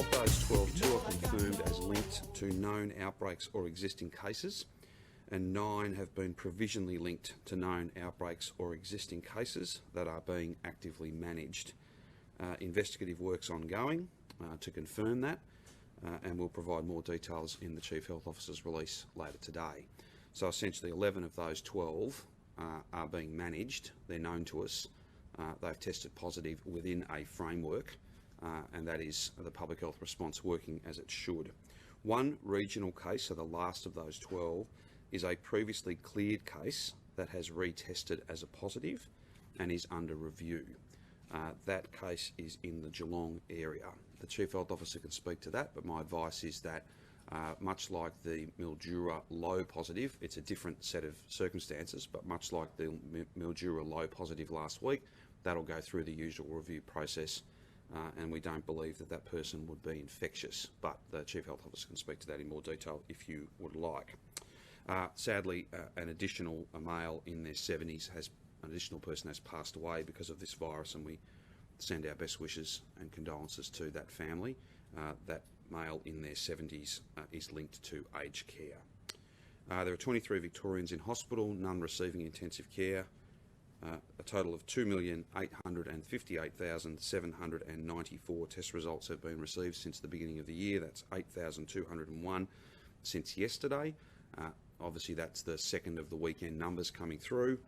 Of those 12, 2 are confirmed as linked to known outbreaks or existing cases, and 9 have been provisionally linked to known outbreaks or existing cases that are being actively managed. Investigative work's ongoing to confirm that, and we'll provide more details in the Chief Health Officer's release later today. So essentially 11 of those 12 are being managed. They're known to us. They've tested positive within a framework, and that is the public health response working as it should. One regional case, so the last of those 12, is a previously cleared case that has retested as a positive and is under review. That case is in the Geelong area. The Chief Health Officer can speak to that, but my advice is that much like the Mildura low positive, it's a different set of circumstances, but much like the Mildura low positive last week, that'll go through the usual review process, and we don't believe that that person would be infectious, but the Chief Health Officer can speak to that in more detail if you would like. Sadly, an additional male in their 70s an additional person has passed away because of this virus, and we send our best wishes and condolences to that family. That male in their 70s is linked to aged care. There are 23 Victorians in hospital, none receiving intensive care. A total of 2,858,794 test results have been received since the beginning of the year. That's 8,201 since yesterday. Obviously, that's the second of the weekend numbers coming through.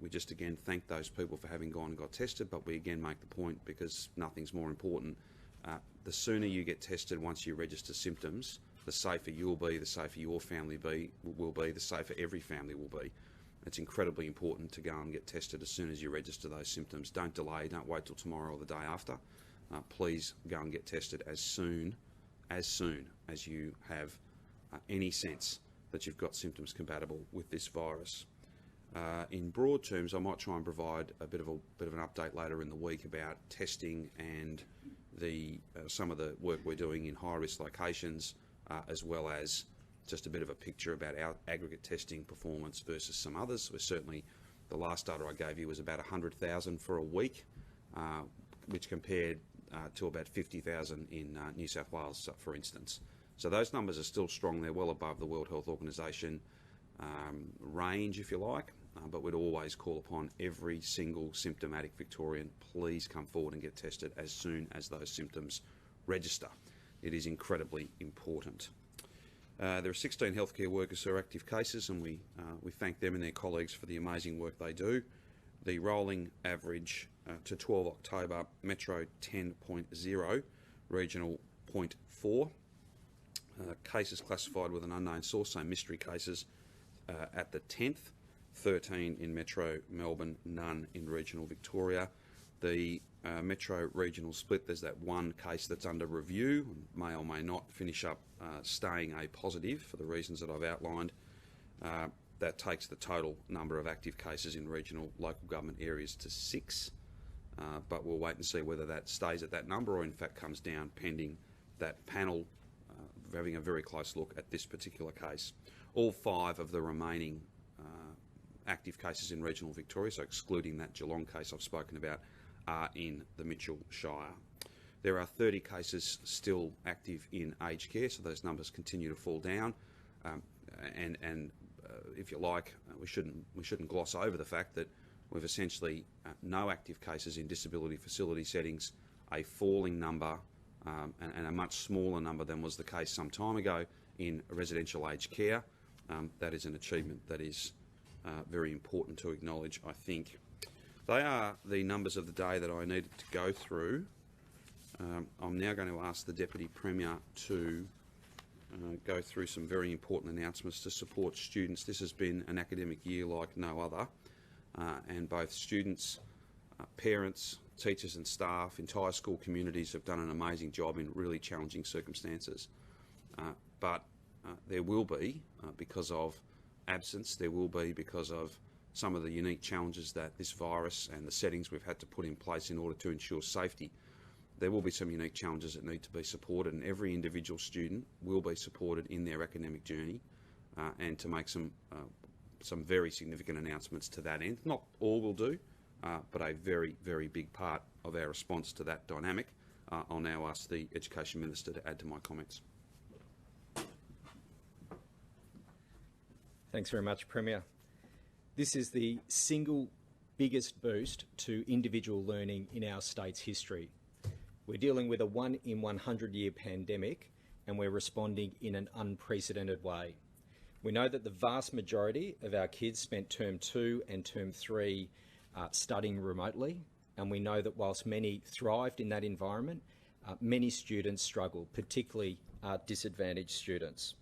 We just again thank those people for having gone and got tested, but we again make the point, because nothing's more important. The sooner you get tested once you register symptoms, the safer you'll be, the safer your family will be, the safer every family will be. It's incredibly important to go and get tested as soon as you register those symptoms. Don't delay, don't wait till tomorrow or the day after. Please go and get tested as soon as you have any sense that you've got symptoms compatible with this virus. In broad terms, I might try and provide a bit of an update later in the week about testing and some of the work we're doing in high-risk locations, as well as just a bit of a picture about our aggregate testing performance versus some others. We're certainly, the last data I gave you was about 100,000 for a week, which compared to about 50,000 in New South Wales, for instance. So those numbers are still strong. They're well above the World Health Organization range, if you like, but we'd always call upon every single symptomatic Victorian, please come forward and get tested as soon as those symptoms register. It is incredibly important. There are 16 healthcare workers who are active cases, and we thank them and their colleagues for the amazing work they do. The rolling average to 12 October, Metro 10.0, Regional 0.4. Cases classified with an unknown source, so mystery cases at the 10th, 13 in Metro Melbourne, none in Regional Victoria. The Metro Regional split, there's that one case that's under review, may or may not finish up staying a positive for the reasons that I've outlined. That takes the total number of active cases in regional local government areas to 6, but we'll wait and see whether that stays at that number or in fact comes down, pending that panel having a very close look at this particular case. All 5 of the remaining active cases in regional Victoria, so excluding that Geelong case I've spoken about, are in the Mitchell Shire. There are 30 cases still active in aged care, so those numbers continue to fall down. If you like, we shouldn't gloss over the fact that we've essentially no active cases in disability facility settings, a falling number, and a much smaller number than was the case some time ago in residential aged care. That is an achievement that is very important to acknowledge, I think. They are the numbers of the day that I needed to go through. I'm now going to ask the Deputy Premier to go through some very important announcements to support students. This has been an academic year like no other, and both students, parents, teachers and staff, entire school communities have done an amazing job in really challenging circumstances. But there will be, because of absence, there will be because of some of the unique challenges that this virus and the settings we've had to put in place in order to ensure safety. There will be some unique challenges that need to be supported, and every individual student will be supported in their academic journey, and to make some very significant announcements to that end. Not all will do, but a very, very big part of our response to that dynamic I'll now ask the Education Minister to add to my comments. Thanks very much, Premier. This is the single biggest boost to individual learning in our state's history. We're dealing with a 1 in 100 year pandemic, and we're responding in an unprecedented way. We know that the vast majority of our kids spent term 2 and term 3 studying remotely, and we know that whilst many thrived in that environment, many students struggled, particularly disadvantaged students.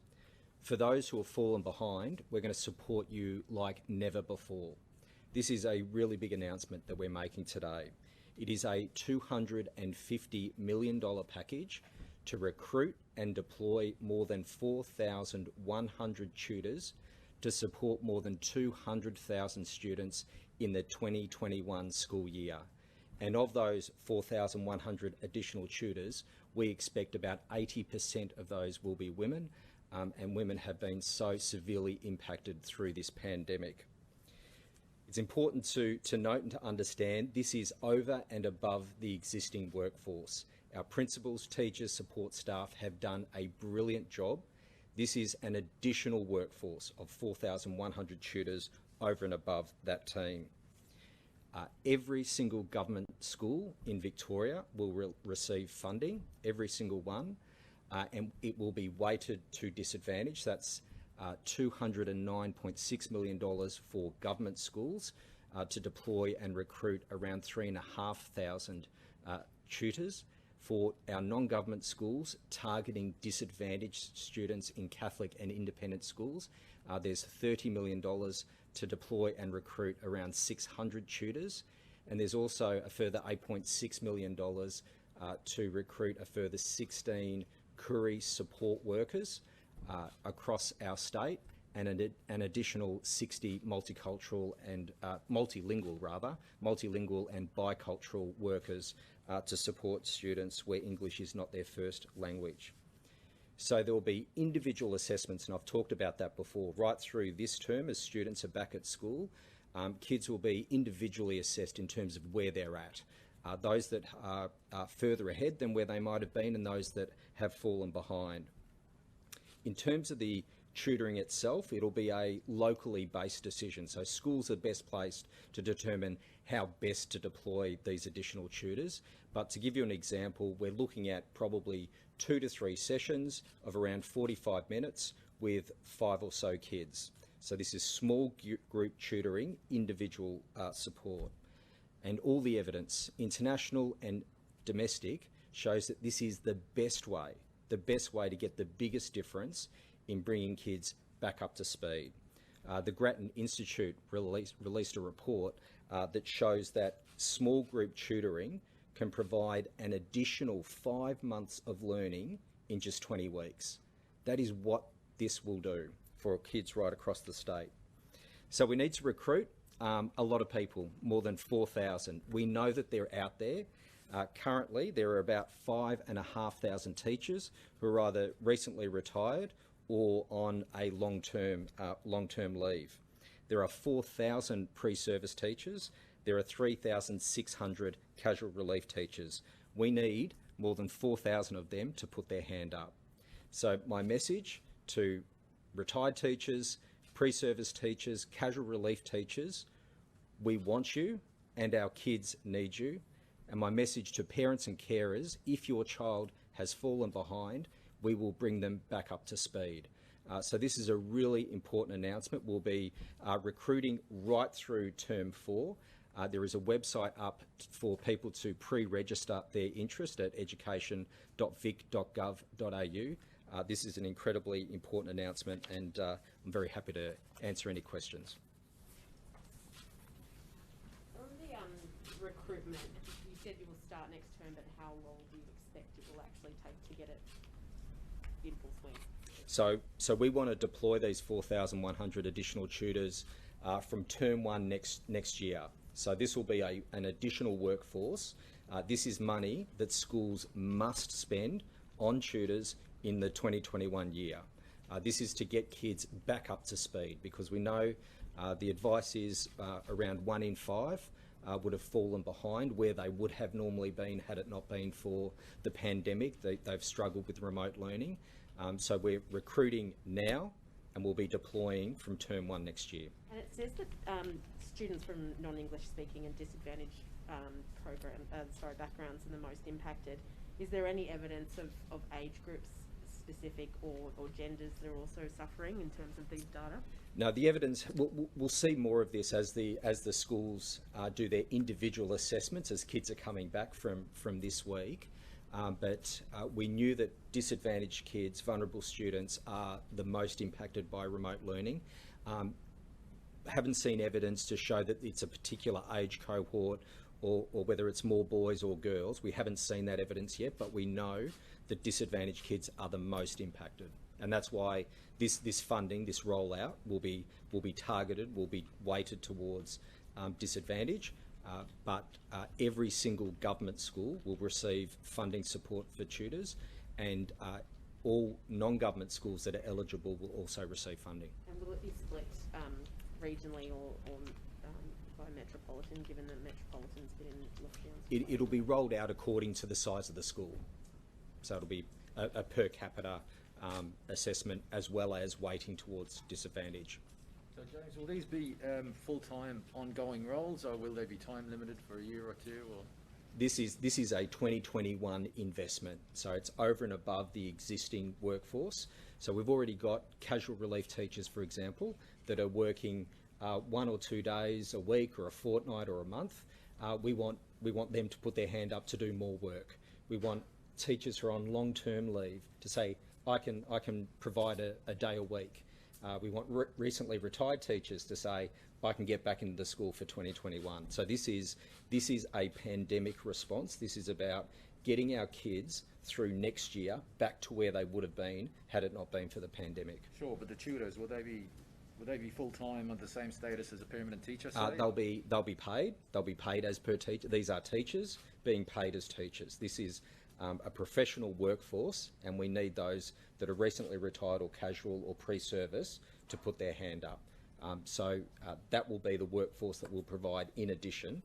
For those who have fallen behind, we're going to support you like never before. This is a really big announcement that we're making today. It is a $250 million package to recruit and deploy more than 4,100 tutors to support more than 200,000 students in the 2021 school year. And of those 4,100 additional tutors, we expect about 80% of those will be women, and women have been so severely impacted through this pandemic. It's important to note and to understand this is over and above the existing workforce. Our principals, teachers, support staff have done a brilliant job. This is an additional workforce of 4,100 tutors over and above that team. Every single government school in Victoria will receive funding, every single one, and it will be weighted to disadvantage. That's $209.6 million for government schools to deploy and recruit around 3,500 tutors. For our non-government schools targeting disadvantaged students in Catholic and independent schools, there's $30 million to deploy and recruit around 600 tutors. And there's also a further $8.6 million to recruit a further 16 Koori support workers across our state, and an additional 60 multicultural and multilingual and bicultural workers to support students where English is not their first language. So there will be individual assessments, and I've talked about that before, right through this term as students are back at school. Kids will be individually assessed in terms of where they're at. Those that are further ahead than where they might have been, and those that have fallen behind. In terms of the tutoring itself, it'll be a locally based decision. So schools are best placed to determine how best to deploy these additional tutors. But to give you an example, we're looking at probably 2 to 3 sessions of around 45 minutes with 5 or so kids. So this is small group tutoring, individual support. And all the evidence, international and domestic, shows that this is the best way to get the biggest difference in bringing kids back up to speed. The Grattan Institute released a report that shows that small group tutoring can provide an additional 5 months of learning in just 20 weeks. That is what this will do for kids right across the state. So we need to recruit a lot of people, more than 4,000. We know that they're out there. Currently, there are about 5,500 teachers who are either recently retired or on a long-term leave. There are 4,000 pre-service teachers. There are 3,600 casual relief teachers. We need more than 4,000 of them to put their hand up. So my message to retired teachers, pre-service teachers, casual relief teachers, we want you and our kids need you. And my message to parents and carers, if your child has fallen behind, we will bring them back up to speed. So this is a really important announcement. We'll be recruiting right through term 4. There is a website up for people to pre-register their interest at education.vic.gov.au. This is an incredibly important announcement, and I'm very happy to answer any questions. On the recruitment, you said you will start next term, but how long do you expect it will actually take to get it in full swing? So we want to deploy these 4,100 additional tutors from term 1 next year. So this will be an additional workforce. This is money that schools must spend on tutors in the 2021 year. This is to get kids back up to speed, because we know the advice is around 1 in 5 would have fallen behind where they would have normally been had it not been for the pandemic. They've struggled with remote learning. So we're recruiting now and we'll be deploying from term 1 next year. And it says that students from non-English speaking and disadvantaged backgrounds are the most impacted. Is there any evidence of age groups specific or genders that are also suffering in terms of these data? No, the evidence, we'll see more of this as the schools do their individual assessments as kids are coming back from this week. But we knew that disadvantaged kids, vulnerable students, are the most impacted by remote learning. Haven't seen evidence to show that it's a particular age cohort or whether it's more boys or girls. We haven't seen that evidence yet, but we know that disadvantaged kids are the most impacted. And that's why this funding, this rollout, will be targeted, will be weighted towards disadvantage. But every single government school will receive funding support for tutors, and all non-government schools that are eligible will also receive funding. And will it be split regionally or by metropolitan, given that metropolitan's been in lockdown? It'll be rolled out according to the size of the school. So it'll be a per capita assessment as well as weighting towards disadvantage. So James, will these be full-time ongoing roles, or will they be time limited for a year or two? Or? This is a 2021 investment, so it's over and above the existing workforce. So we've already got casual relief teachers, for example, that are working 1 or 2 days a week or a fortnight or a month. We want them to put their hand up to do more work. We want teachers who are on long-term leave to say, I can provide a day a week. We want recently retired teachers to say, I can get back into the school for 2021. So this is a pandemic response. This is about getting our kids through next year back to where they would have been had it not been for the pandemic. Sure, but the tutors, will they be full-time on the same status as a permanent teacher? They'll be paid. They'll be paid as per teacher. These are teachers being paid as teachers. This is a professional workforce, and we need those that are recently retired or casual or pre-service to put their hand up. So that will be the workforce that we'll provide in addition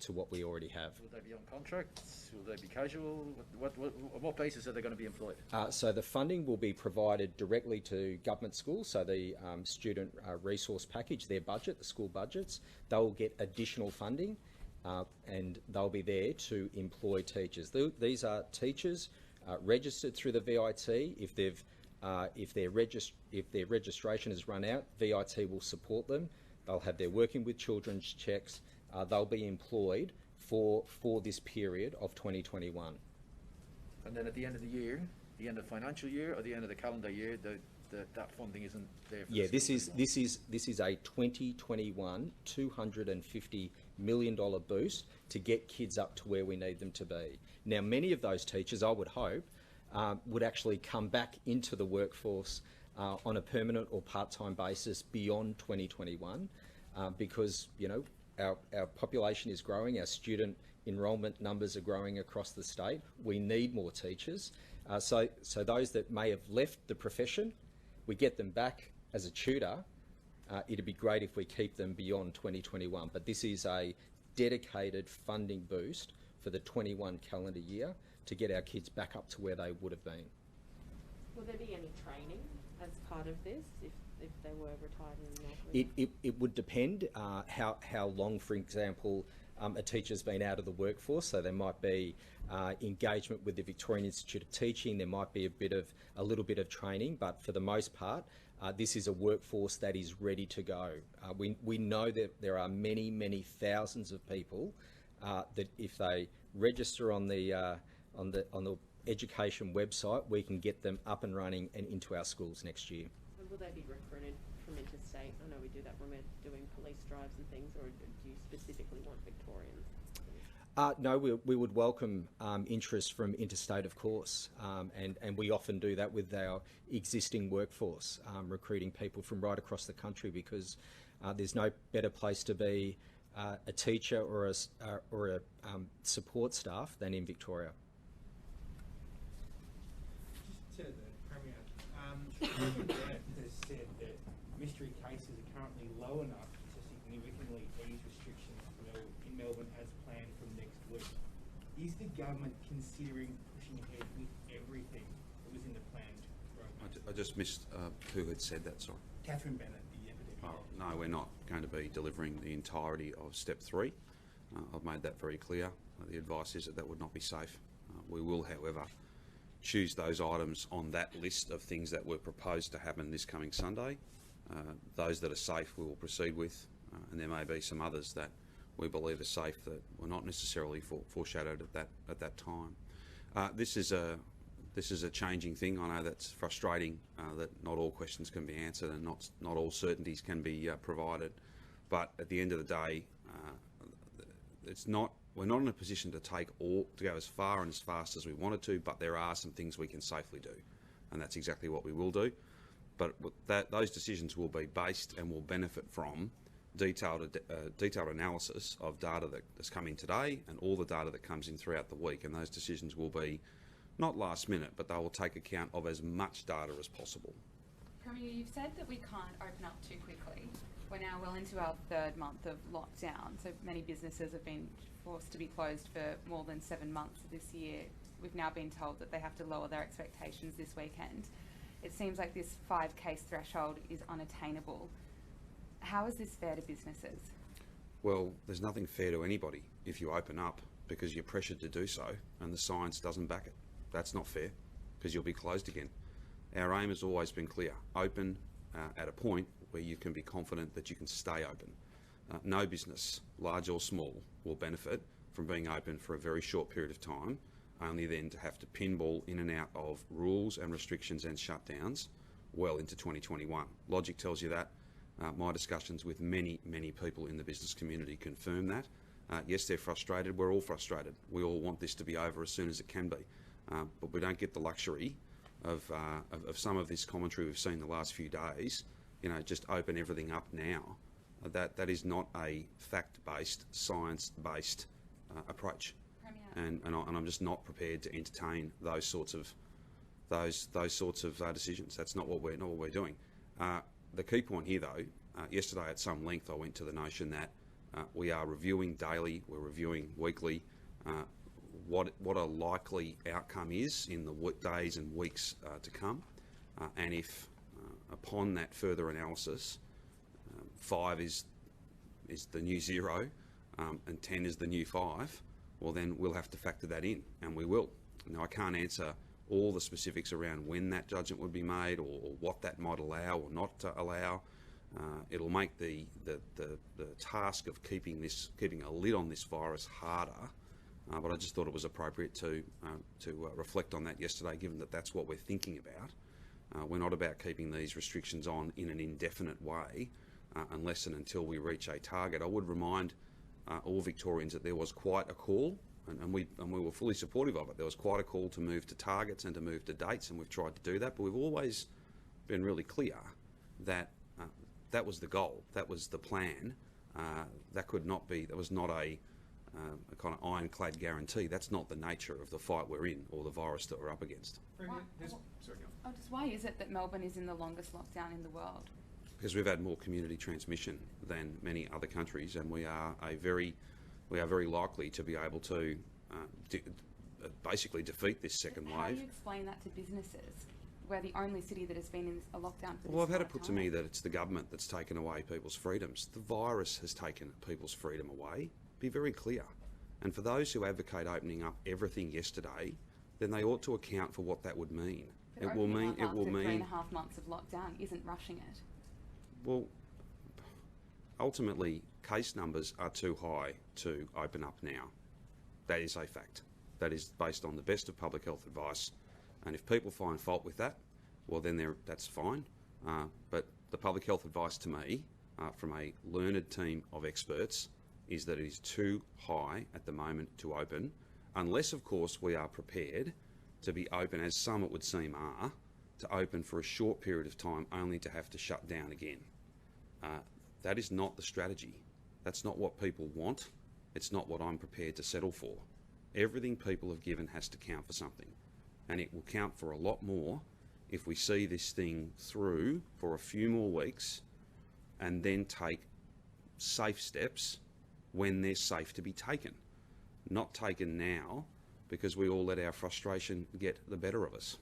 to what we already have. Will they be on contracts? Will they be casual? On what basis are they going to be employed? So the funding will be provided directly to government schools. So the student resource package, their budget, the school budgets, they'll get additional funding. And they'll be there to employ teachers. These are teachers registered through the VIT. If their registration has run out, VIT will support them. They'll have their working with children's checks. They'll be employed for this period of 2021. And then at the end of the year, the end of the financial year or the end of the calendar year, that funding isn't there for this is a 2021 $250 million boost to get kids up to where we need them to be. Now, many of those teachers, I would hope, would actually come back into the workforce on a permanent or part-time basis beyond 2021 because, you know, our population is growing, our student enrolment numbers are growing across the state. We need more teachers. So those that may have left the profession, we get them back as a tutor. It'd be great if we keep them beyond 2021, but this is a dedicated funding boost for the 21 calendar year to get our kids back up to where they would have been. Will there be any training as part of this if they were retired and It would depend how long, for example, a teacher's been out of the workforce, so there might be engagement with the Victorian Institute of Teaching, there might be a little bit of training, but for the most part, this is a workforce that is ready to go. We know that there are many thousands of people that if they register on the education website, we can get them up and running and into our schools next year. And will they be recruited from interstate? I know we do that when we're doing police drives and things, or do you specifically want Victorians? No, we would welcome interest from interstate, of course, and we often do that with our existing workforce, recruiting people from right across the country, because there's no better place to be a teacher or a support staff than in Victoria. Just to the Premier, President Bennett has said that mystery cases are currently low enough to significantly ease restrictions in Melbourne is the government considering pushing ahead with everything that was in the planned roadmap? I just missed who had said that, sorry. Catherine Bennett, the epidemic. Oh, no, we're not going to be delivering the entirety of step 3. I've made that very clear. The advice is that that would not be safe. We will, however, choose those items on that list of things that were proposed to happen this coming Sunday. Those that are safe we will proceed with, and there may be some others that we believe are safe that were not necessarily foreshadowed at that time. This is a changing thing. I know that's frustrating that not all questions can be answered and not all certainties can be provided. But at the end of the day, we're not in a position to go as far and as fast as we wanted to. But there are some things we can safely do, and that's exactly what we will do. But those decisions will be based and will benefit from detailed analysis of data that's come in today and all the data that comes in throughout the week. And those decisions will be not last minute, but they will take account of as much data as possible. Premier, you've said that we can't open up too quickly. We're now well into our 3rd month of lockdown, so many businesses have been forced to be closed for more than 7 months this year. We've now been told that they have to lower their expectations this weekend. It seems like this 5-case threshold is unattainable. How is this fair to businesses? Well, there's nothing fair to anybody if you open up because you're pressured to do so and the science doesn't back it. That's not fair because you'll be closed again. Our aim has always been clear: open at a point where you can be confident that you can stay open. No business, large or small, will benefit from being open for a very short period of time, only then to have to pinball in and out of rules and restrictions and shutdowns well into 2021. Logic tells you that. My discussions with many people in the business community confirm that. Yes, they're frustrated. We're all frustrated. We all want this to be over as soon as it can be. But we don't get the luxury of some of this commentary we've seen the last few days. Just open everything up now. That is not a fact-based, science-based approach. And I'm just not prepared to entertain those sorts of decisions. That's not what we're doing. The key point here, though, yesterday at some length I went to the notion that we are reviewing daily, we're reviewing weekly what a likely outcome is in the days and weeks to come, and if upon that further analysis 5 is the new 0 and 10 is the new 5, well then we'll have to factor that in, and we will. Now I can't answer all the specifics around when that judgment would be made or what that might allow or not allow. It'll make the task of keeping a lid on this virus harder. But I just thought it was appropriate to reflect on that yesterday, given that that's what we're thinking about. We're not about keeping these restrictions on in an indefinite way, unless and until we reach a target. I would remind all Victorians that there was quite a call, and we were fully supportive of it. There was quite a call to move to targets and to move to dates, and we've tried to do that. But we've always been really clear that that was the goal, that was the plan. That was not a kind of ironclad guarantee. That's not the nature of the fight we're in or the virus that we're up against. Why is it that Melbourne is in the longest lockdown in the world? Because we've had more community transmission than many other countries, and we are very likely to be able to basically defeat this second wave. How do you explain that to businesses? We're the only city that has been in a lockdown for this Well, I've had it amount put of to me time. that it's the government that's taken away people's freedoms. The virus has taken people's freedom away. Be very clear. And for those who advocate opening up everything yesterday, then they ought to account for what that would mean. But It will mean. opening up after 3.5 months of lockdown isn't rushing it. Well, ultimately, case numbers are too high to open up now. That is a fact. That is based on the best of public health advice. And if people find fault with that, well, then that's fine. But the public health advice to me, from a learned team of experts, is that it is too high at the moment to open, unless, of course, we are prepared to be open, as some it would seem are, to open for a short period of time only to have to shut down again. That is not the strategy. That's not what people want. It's not what I'm prepared to settle for. Everything people have given has to count for something, and it will count for a lot more if we see this thing through for a few more weeks and then take safe steps when they're safe to be taken. Not taken now because we all let our frustration get the better of us.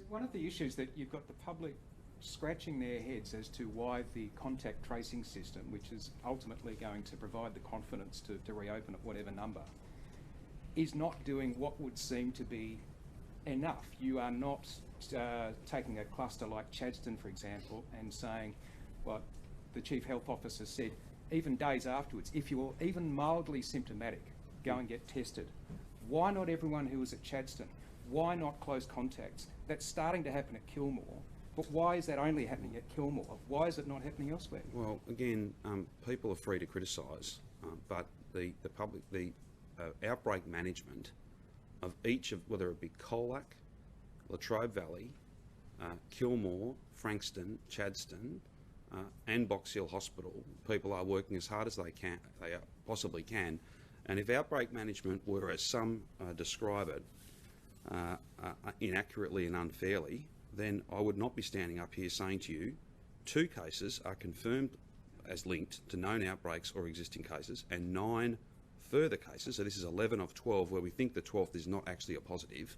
One of the issues that you've got the public scratching their heads as to why the contact tracing system, which is ultimately going to provide the confidence to reopen at whatever number, is not doing what would seem to be enough. You are not taking a cluster like Chadstone, for example, and saying what the Chief Health Officer said, even days afterwards, if you're even mildly symptomatic, go and get tested. Why not everyone who was at Chadstone? Why not close contacts? That's starting to happen at Kilmore, but why is that only happening at Kilmore? Why is it not happening elsewhere? Well, again, people are free to criticise, but the outbreak management of each of, whether it be Colac, Latrobe Valley, Kilmore, Frankston, Chadstone, and Box Hill Hospital, people are working as hard as they possibly can. And if outbreak management were, as some describe it, inaccurately and unfairly, then I would not be standing up here saying to you, 2 cases are confirmed as linked to known outbreaks or existing cases, and 9 further cases, so this is 11 of 12 where we think the 12th is not actually a positive,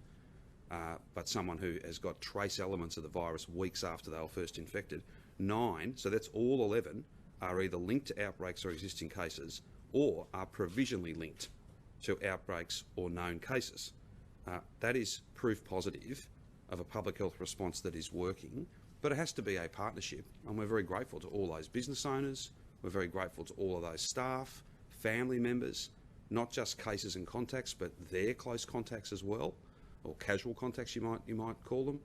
but someone who has got trace elements of the virus weeks after they were first infected. 9, so that's all 11, are either linked to outbreaks or existing cases, or are provisionally linked to outbreaks or known cases. That is proof positive of a public health response that is working, but it has to be a partnership, and we're very grateful to all those business owners, we're very grateful to all of those staff, family members, not just cases and contacts, but their close contacts as well, or casual contacts you might call them.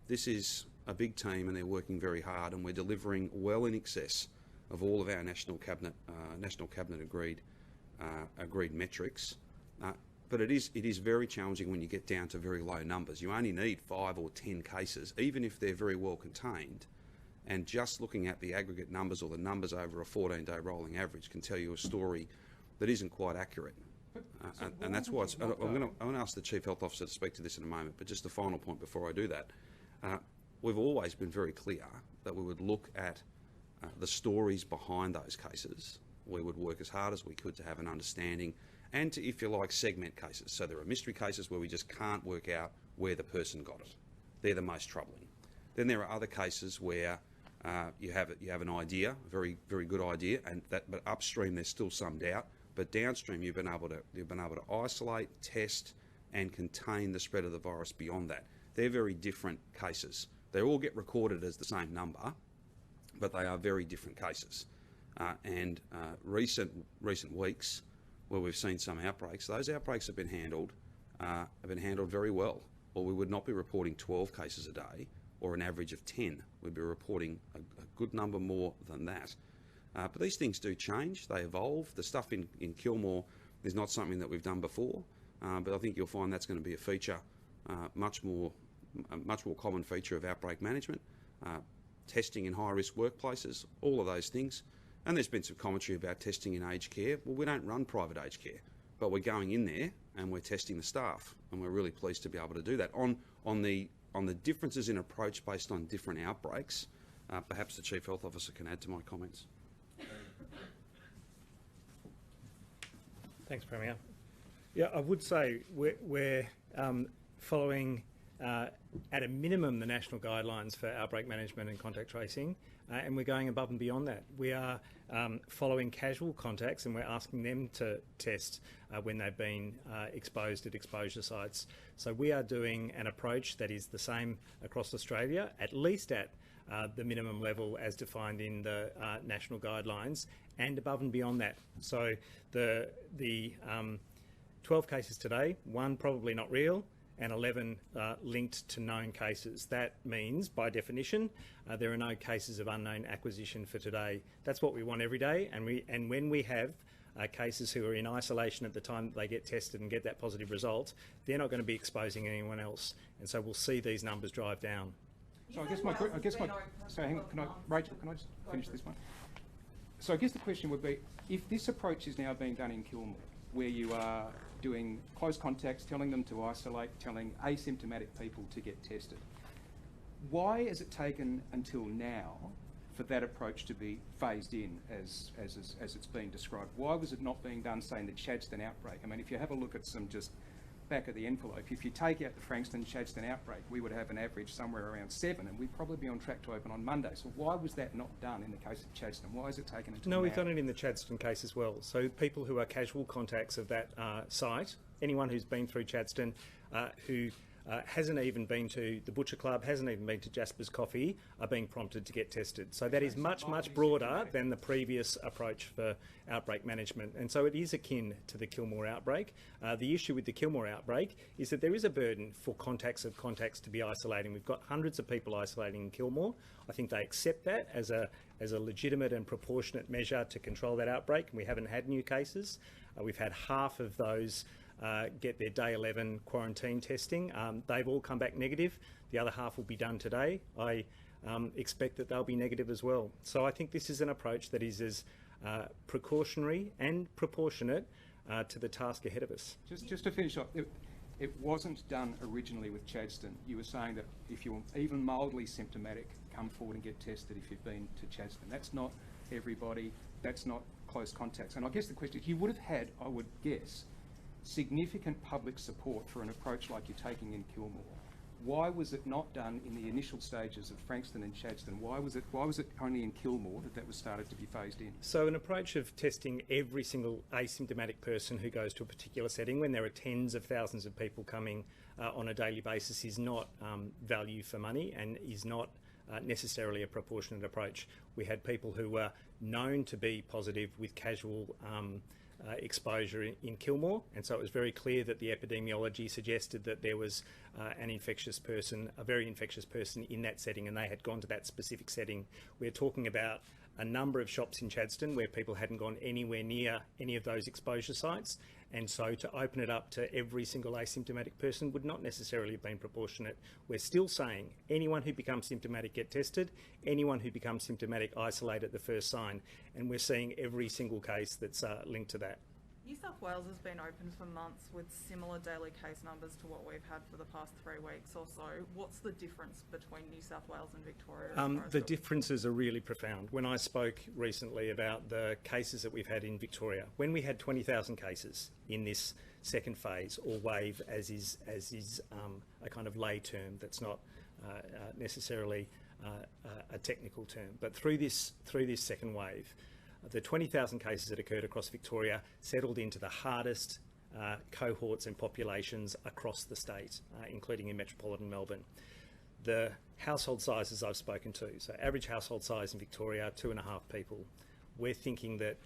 This is a big team, and they're working very hard, and we're delivering well in excess of all of our national cabinet agreed metrics. But it is very challenging when you get down to very low numbers. You only need 5 or 10 cases, even if they're very well contained. And just looking at the aggregate numbers or the numbers over a 14-day rolling average can tell you a story that isn't quite accurate. And that's why I'm going to ask the Chief Health Officer to speak to this in a moment, but just a final point before I do that. We've always been very clear that we would look at the stories behind those cases. We would work as hard as we could to have an understanding and to, if you like, segment cases. So there are mystery cases where we just can't work out where the person got it. They're the most troubling. Then there are other cases where you have an idea, a very, very good idea, but upstream there's still some doubt. But downstream you've been able to isolate, test, and contain the spread of the virus beyond that. They're very different cases. They all get recorded as the same number, but they are very different cases. Recent weeks, where we've seen some outbreaks, those outbreaks have been handled very well, or we would not be reporting 12 cases a day or an average of 10. We'd be reporting a good number more than that. But these things do change, they evolve. The stuff in Kilmore is not something that we've done before, but I think you'll find that's going to be a feature, a much more common feature of outbreak management, testing in high-risk workplaces, all of those things. And there's been some commentary about testing in aged care. Well, we don't run private aged care, but we're going in there and we're testing the staff, and we're really pleased to be able to do that. On the differences in approach based on different outbreaks, perhaps the Chief Health Officer can add to my comments. Thanks, Premier. Yeah, I would say we're following, at a minimum, the national guidelines for outbreak management and contact tracing, and we're going above and beyond that. We are following casual contacts, and we're asking them to test when they've been exposed at exposure sites. So we are doing an approach that is the same across Australia, at least at the minimum level as defined in the national guidelines, and above and beyond that. So the 12 cases today, 1 probably not real, and 11 linked to known cases. That means, by definition, there are no cases of unknown acquisition for today. That's what we want every day, and when we have cases who are in isolation at the time that they get tested and get that positive result, they're not going to be exposing anyone else, and so we'll see these numbers drive down. So Rachel, can I just finish this one? So I guess the question would be, if this approach is now being done in Kilmore, where you are doing close contacts, telling them to isolate, telling asymptomatic people to get tested, why has it taken until now for that approach to be phased in as it's being described? Why was it not being done, say, in the Chadstone outbreak? I mean, if you have a look at some just back of the envelope, if you take out the Frankston-Chadstone outbreak, we would have an average somewhere around 7, and we'd probably be on track to open on Monday. So why was that not done in the case of Chadstone? Why is it taken until No, now? we've done it in the Chadstone case as well. So people who are casual contacts of that site, anyone who's been through Chadstone, who hasn't even been to the Butcher Club, hasn't even been to Jasper's Coffee, are being prompted to get tested. So that is much, much broader than the previous approach for outbreak management. And so it is akin to the Kilmore outbreak. The issue with the Kilmore outbreak is that there is a burden for contacts of contacts to be isolating. We've got hundreds of people isolating in Kilmore. I think they accept that as a legitimate and proportionate measure to control that outbreak. And we haven't had new cases. We've had half of those get their day 11 quarantine testing. They've all come back negative. The other half will be done today. I expect that they'll be negative as well. So I think this is an approach that is as precautionary and proportionate to the task ahead of us. Just to finish off, it wasn't done originally with Chadstone. You were saying that if you're even mildly symptomatic, come forward and get tested if you've been to Chadstone. That's not everybody. That's not close contacts. And I guess the question is, you would have had, I would guess, significant public support for an approach like you're taking in Kilmore. Why was it not done in the initial stages of Frankston and Chadstone? Why was it only in Kilmore that was started to be phased in? So an approach of testing every single asymptomatic person who goes to a particular setting when there are tens of thousands of people coming on a daily basis is not value for money and is not necessarily a proportionate approach. We had people who were known to be positive with casual exposure in Kilmore, and so it was very clear that the epidemiology suggested that there was an infectious person, a very infectious person in that setting, and they had gone to that specific setting. We're talking about a number of shops in Chadstone where people hadn't gone anywhere near any of those exposure sites, and so to open it up to every single asymptomatic person would not necessarily have been proportionate. We're still saying anyone who becomes symptomatic get tested, anyone who becomes symptomatic isolate at the first sign, and we're seeing every single case that's linked to that. New South Wales has been open for months with similar daily case numbers to what we've had for the past 3 weeks or so. What's the difference between New South Wales and Victoria? The differences are really profound. When I spoke recently about the cases that we've had in Victoria, when we had 20,000 cases in this second phase, or wave, as is a kind of lay term that's not necessarily a technical term, but through this second wave, the 20,000 cases that occurred across Victoria settled into the hardest cohorts and populations across the state, including in metropolitan Melbourne. The household sizes I've spoken to, so average household size in Victoria, 2.5 people. We're thinking that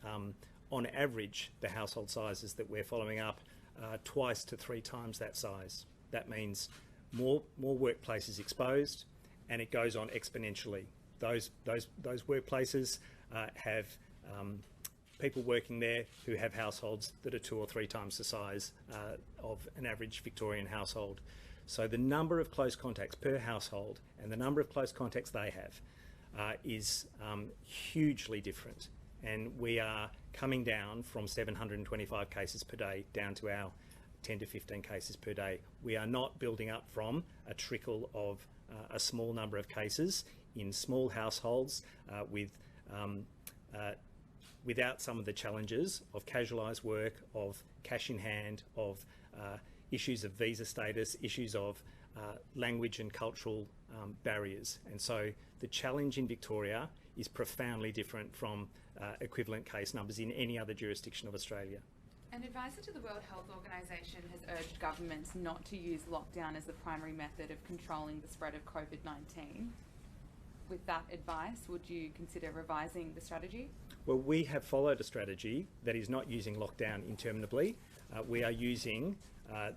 on average, the household sizes that we're following up are 2 to 3 times that size. That means more workplaces exposed, and it goes on exponentially. Those workplaces have people working there who have households that are 2 or 3 times the size of an average Victorian household. So the number of close contacts per household and the number of close contacts they have is hugely different. And we are coming down from 725 cases per day down to our 10 to 15 cases per day. We are not building up from a trickle of a small number of cases in small households without some of the challenges of casualised work, of cash in hand, of issues of visa status, issues of language and cultural barriers. And so the challenge in Victoria is profoundly different from equivalent case numbers in any other jurisdiction of Australia. An advisor to the World Health Organization has urged governments not to use lockdown as the primary method of controlling the spread of COVID-19. With that advice, would you consider revising the strategy? Well, we have followed a strategy that is not using lockdown interminably. We are using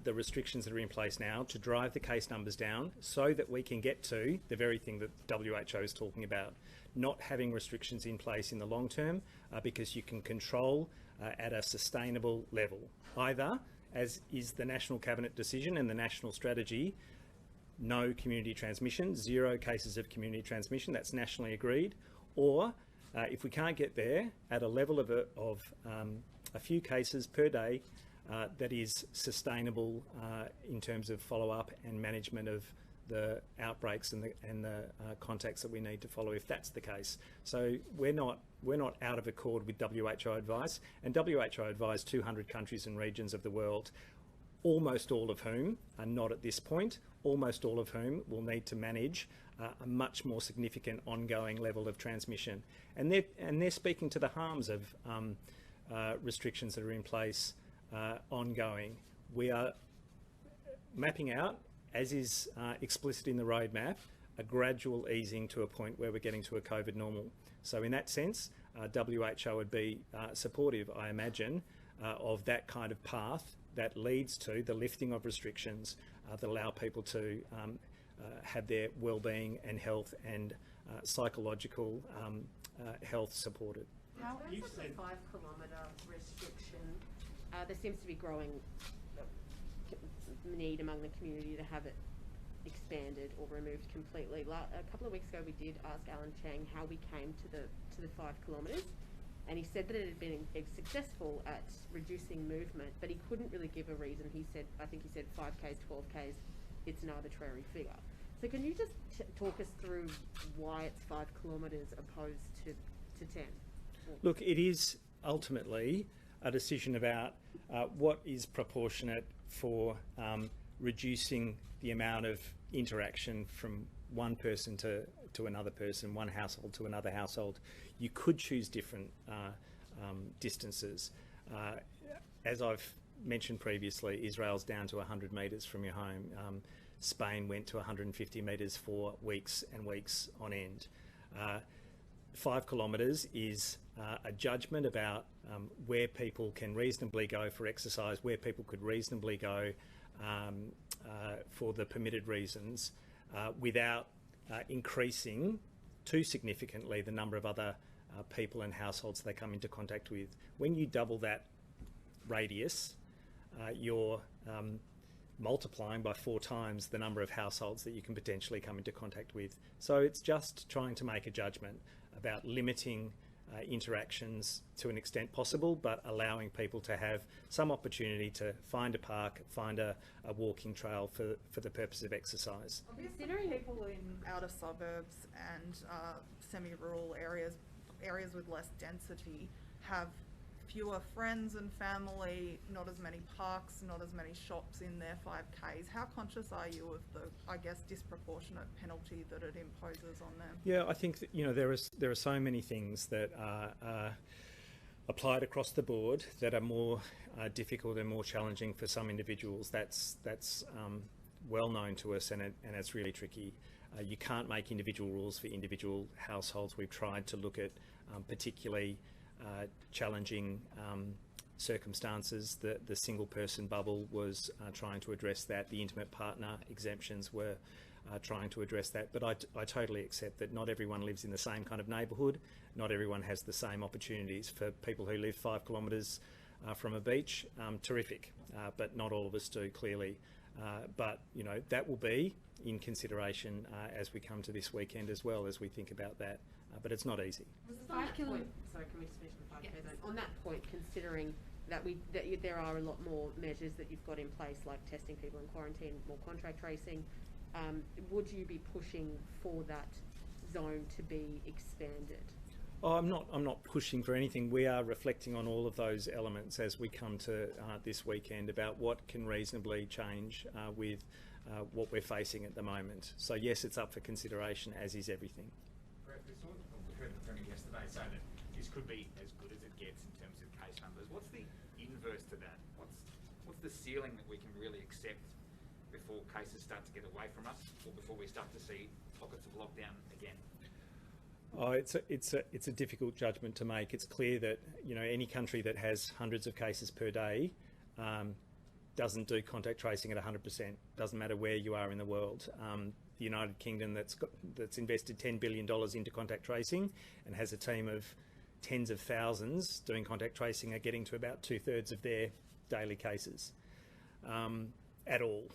the restrictions that are in place now to drive the case numbers down so that we can get to the very thing that WHO is talking about, not having restrictions in place in the long term because you can control at a sustainable level. Either, as is the National Cabinet decision and the national strategy, no community transmission, 0 cases of community transmission, that's nationally agreed, or if we can't get there, at a level of a few cases per day that is sustainable in terms of follow-up and management of the outbreaks and the contacts that we need to follow if that's the case. So we're not out of accord with WHO advice, and WHO advised 200 countries and regions of the world almost all of whom are not at this point, almost all of whom will need to manage a much more significant ongoing level of transmission. And they're speaking to the harms of restrictions that are in place ongoing. We are mapping out, as is explicit in the roadmap, a gradual easing to a point where we're getting to a COVID normal. So in that sense, WHO would be supportive, I imagine, of that kind of path that leads to the lifting of restrictions that allow people to have their well-being and health and psychological health supported. In terms of the 5 kilometre restriction, there seems to be growing need among the community to have it expanded or removed completely. A couple of weeks ago, we did ask Alan Chang how we came to the 5 kilometres, and he said that it had been successful at reducing movement, but he couldn't really give a reason. I think he said 5Ks, 12Ks. It's an arbitrary figure. So can you just talk us through why it's 5 kilometres opposed to 10? Look, it is ultimately a decision about what is proportionate for reducing the amount of interaction from one person to another person, one household to another household. You could choose different distances. As I've mentioned previously, Israel's down to 100 metres from your home. Spain went to 150 metres for weeks and weeks on end. 5 kilometres is a judgment about where people can reasonably go for exercise, where people could reasonably go for the permitted reasons without increasing too significantly the number of other people and households they come into contact with. When you double that radius, you're multiplying by 4 times the number of households that you can potentially come into contact with. So it's just trying to make a judgment about limiting interactions to an extent possible, but allowing people to have some opportunity to find a park, find a walking trail for the purpose of exercise. Considering people in outer suburbs and semi-rural areas with less density, have fewer friends and family, not as many parks, not as many shops in their 5Ks. How conscious are you of the, I guess, disproportionate penalty that it imposes on them? Yeah, I think that, there are so many things that are applied across the board that are more difficult and more challenging for some individuals. That's well known to us, and it's really tricky. You can't make individual rules for individual households. We've tried to look at particularly challenging circumstances. The single person bubble was trying to address that. The intimate partner exemptions were trying to address that. But I totally accept that not everyone lives in the same kind of neighbourhood. Not everyone has the same opportunities. For people who live 5 kilometres from a beach, terrific. But not all of us do, clearly. But that will be in consideration as we come to this weekend as well, as we think about that. But it's not easy. Sorry, can we just finish the 5K zone? On that point, considering that there are a lot more measures that you've got in place, like testing people in quarantine, more contact tracing, would you be pushing for that zone to be expanded? Oh, I'm not pushing for anything. We are reflecting on all of those elements as we come to this weekend about what can reasonably change with what we're facing at the moment. So yes, it's up for consideration, as is everything. We heard the Premier yesterday say that this could be as good as it gets in terms of case numbers. What's the inverse to that? What's the ceiling that we can really accept before cases start to get away from us, or before we start to see pockets of lockdown again? Oh, it's a difficult judgment to make. It's clear that any country that has hundreds of cases per day doesn't do contact tracing at 100%. Doesn't matter where you are in the world. The United Kingdom that's invested $10 billion into contact tracing and has a team of tens of thousands doing contact tracing are getting to about 2/3 of their daily cases at all.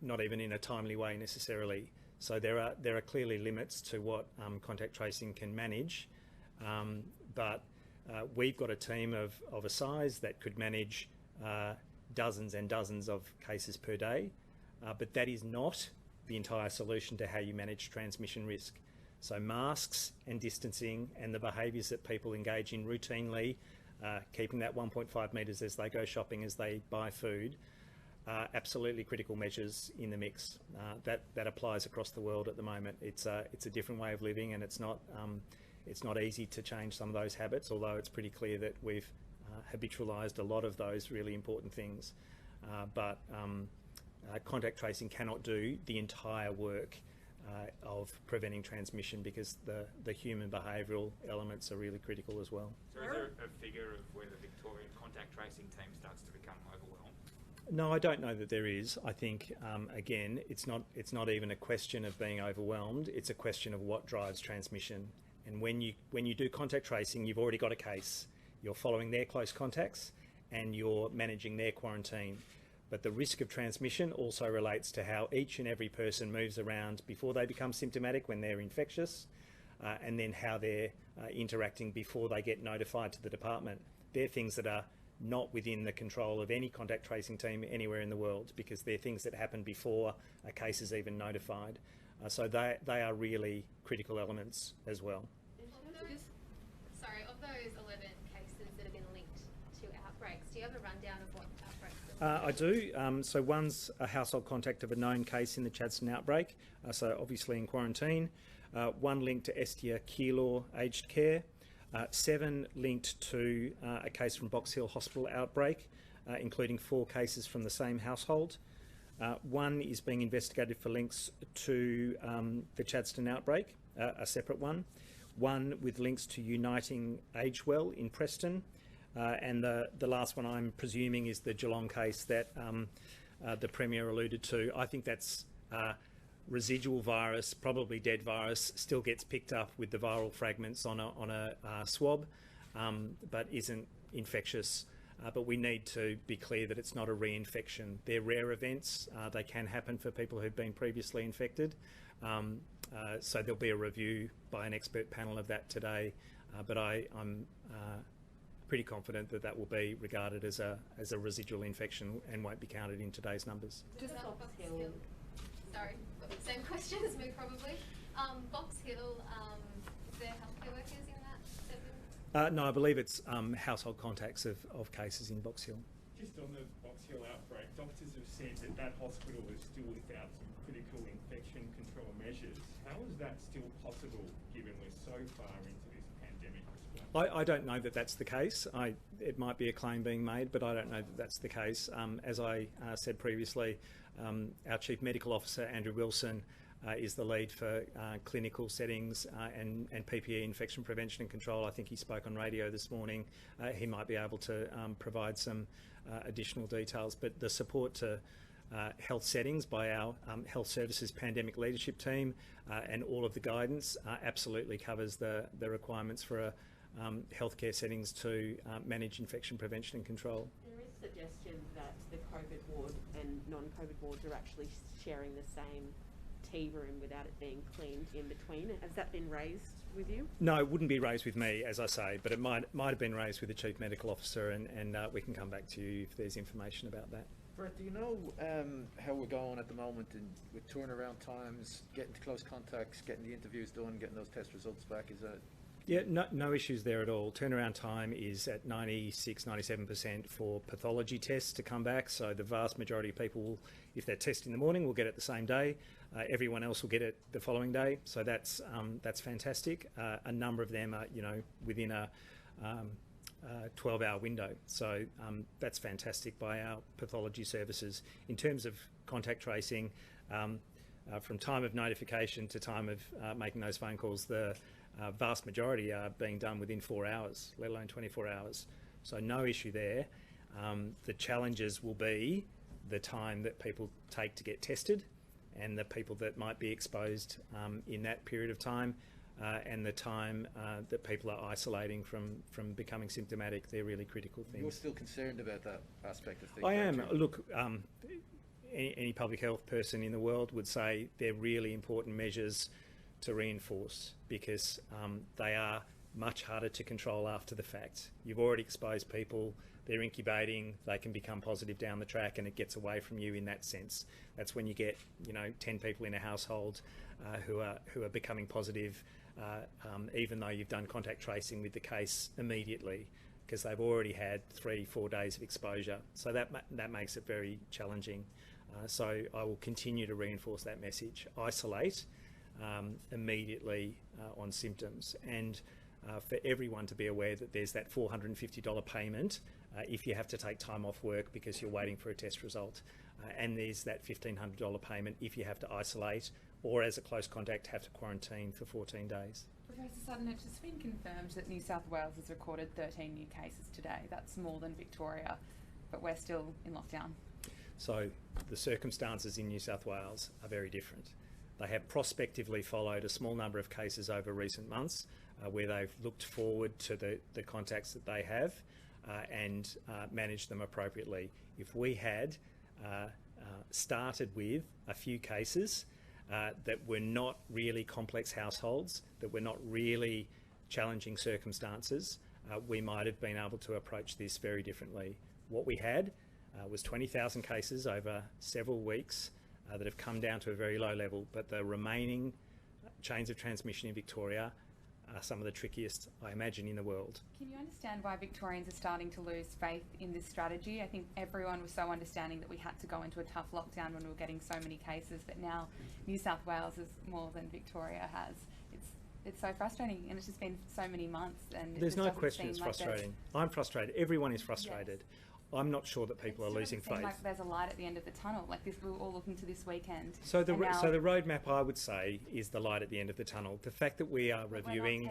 Not even in a timely way necessarily. So there are clearly limits to what contact tracing can manage, but we've got a team of a size that could manage dozens and dozens of cases per day, but that is not the entire solution to how you manage transmission risk. So masks and distancing and the behaviours that people engage in routinely keeping that 1.5 metres as they go shopping, as they buy food, are absolutely critical measures in the mix. That applies across the world at the moment. It's a different way of living, and it's not easy to change some of those habits, although it's pretty clear that we've habitualised a lot of those really important things. But contact tracing cannot do the entire work of preventing transmission, because the human behavioural elements are really critical as well. So is there a figure of where the Victorian contact tracing team starts to become overwhelmed? No, I don't know that there is. I think again, it's not even a question of being overwhelmed. It's a question of what drives transmission. And when you do contact tracing, you've already got a case. You're following their close contacts and you're managing their quarantine. But the risk of transmission also relates to how each and every person moves around before they become symptomatic when they're infectious, and then how they're interacting before they get notified to the department. They're things that are not within the control of any contact tracing team anywhere in the world, because they're things that happen before a case is even notified. So they are really critical elements as well. Of those 11 cases that have been linked to outbreaks, do you have a rundown of what outbreaks? I do. So one's a household contact of a known case in the Chadstone outbreak, so obviously in quarantine. One linked to Estia Keilor aged care. 7 linked to a case from Box Hill Hospital outbreak, including 4 cases from the same household. 1 is being investigated for links to the Chadstone outbreak, a separate one. 1 with links to Uniting Agewell in Preston. And the last one, I'm presuming, is the Geelong case that the Premier alluded to. I think that's residual virus, probably dead virus, still gets picked up with the viral fragments on a swab, but isn't infectious. But we need to be clear that it's not a reinfection. They're rare events. They can happen for people who've been previously infected. So there'll be a review by an expert panel of that today. But I'm pretty confident that that will be regarded as a residual infection and won't be counted in today's numbers. Just Box Hill. Sorry, same question as me probably. Box Hill, is there healthcare workers in that 7? No, I believe it's household contacts of cases in Box Hill. Just on the Box Hill outbreak, doctors have said that hospital is still without some critical infection control measures. How is that still possible given we're so far into this pandemic response? I don't know that that's the case. It might be a claim being made, but I don't know that that's the case. As I said previously, our Chief Medical Officer, Andrew Wilson, is the lead for clinical settings and PPE, infection prevention and control. I think he spoke on radio this morning. He might be able to provide some additional details, but the support to health settings by our health services pandemic leadership team and all of the guidance absolutely covers the requirements for healthcare settings to manage infection prevention and control. There is suggestion that the COVID ward and non-COVID wards are actually sharing the same tea room without it being cleaned in between. Has that been raised with you? No, it wouldn't be raised with me, as I say, but it might have been raised with the Chief Medical Officer, and we can come back to you if there's information about that. Brett, do you know how we're going at the moment with turnaround times, getting to close contacts, getting the interviews done, getting those test results back? Is that... Yeah, no issues there at all. Turnaround time is at 96-97% for pathology tests to come back. So the vast majority of people, if they're tested in the morning, will get it the same day. Everyone else will get it the following day. So that's fantastic. A number of them are, within a 12-hour window. So that's fantastic by our pathology services. In terms of contact tracing, from time of notification to time of making those phone calls, the vast majority are being done within 4 hours, let alone 24 hours. So no issue there. The challenges will be the time that people take to get tested and the people that might be exposed in that period of time and the time that people are isolating from becoming symptomatic. They're really critical things. You're still concerned about that aspect of things? I am. Look, any public health person in the world would say they're really important measures to reinforce because they are much harder to control after the fact. You've already exposed people, they're incubating, they can become positive down the track and it gets away from you in that sense. That's when you get 10 people in a household who are becoming positive even though you've done contact tracing with the case immediately. because they've already had 3-4 days of exposure. So that makes it very challenging. So I will continue to reinforce that message. Isolate immediately on symptoms, and for everyone to be aware that there's that $450 payment if you have to take time off work because you're waiting for a test result. And there's that $1,500 payment if you have to isolate or as a close contact have to quarantine for 14 days. Professor Sutton, it's just been confirmed that New South Wales has recorded 13 new cases today. That's more than Victoria, but we're still in lockdown. So the circumstances in New South Wales are very different. They have prospectively followed a small number of cases over recent months where they've looked forward to the contacts that they have and managed them appropriately. If we had started with a few cases that were not really complex households, that were not really challenging circumstances, we might have been able to approach this very differently. What we had was 20,000 cases over several weeks that have come down to a very low level, but the remaining chains of transmission in Victoria are some of the trickiest, I imagine, in the world. Can you understand why Victorians are starting to lose faith in this strategy? I think everyone was so understanding that we had to go into a tough lockdown when we were getting so many cases, but now New South Wales is more than Victoria has. It's so frustrating, and it's just been so many months. And there's no question it's frustrating. I'm frustrated. Everyone is frustrated. Yes. I'm not sure that people are losing faith. Like there's a light at the end of the tunnel. Like this, we're all looking to this weekend. So the roadmap, I would say, is the light at the end of the tunnel. The fact that we are reviewing,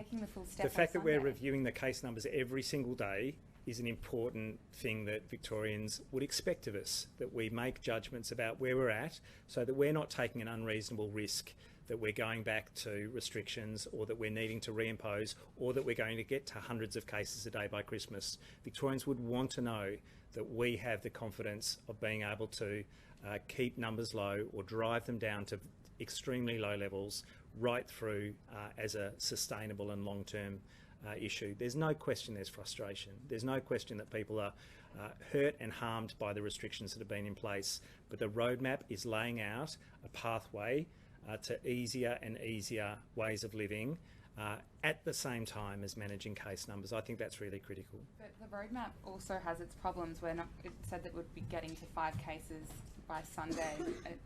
reviewing the case numbers every single day is an important thing that Victorians would expect of us. That we make judgments about where we're at, so that we're not taking an unreasonable risk that we're going back to restrictions, or that we're needing to reimpose, or that we're going to get to hundreds of cases a day by Christmas. Victorians would want to know that we have the confidence of being able to keep numbers low or drive them down to extremely low levels right through as a sustainable and long-term issue. There's no question there's frustration. There's no question that people are hurt and harmed by the restrictions that have been in place. But the roadmap is laying out a pathway to easier and easier ways of living at the same time as managing case numbers. I think that's really critical. But the roadmap also has its problems. It said that we'd be getting to 5 cases by Sunday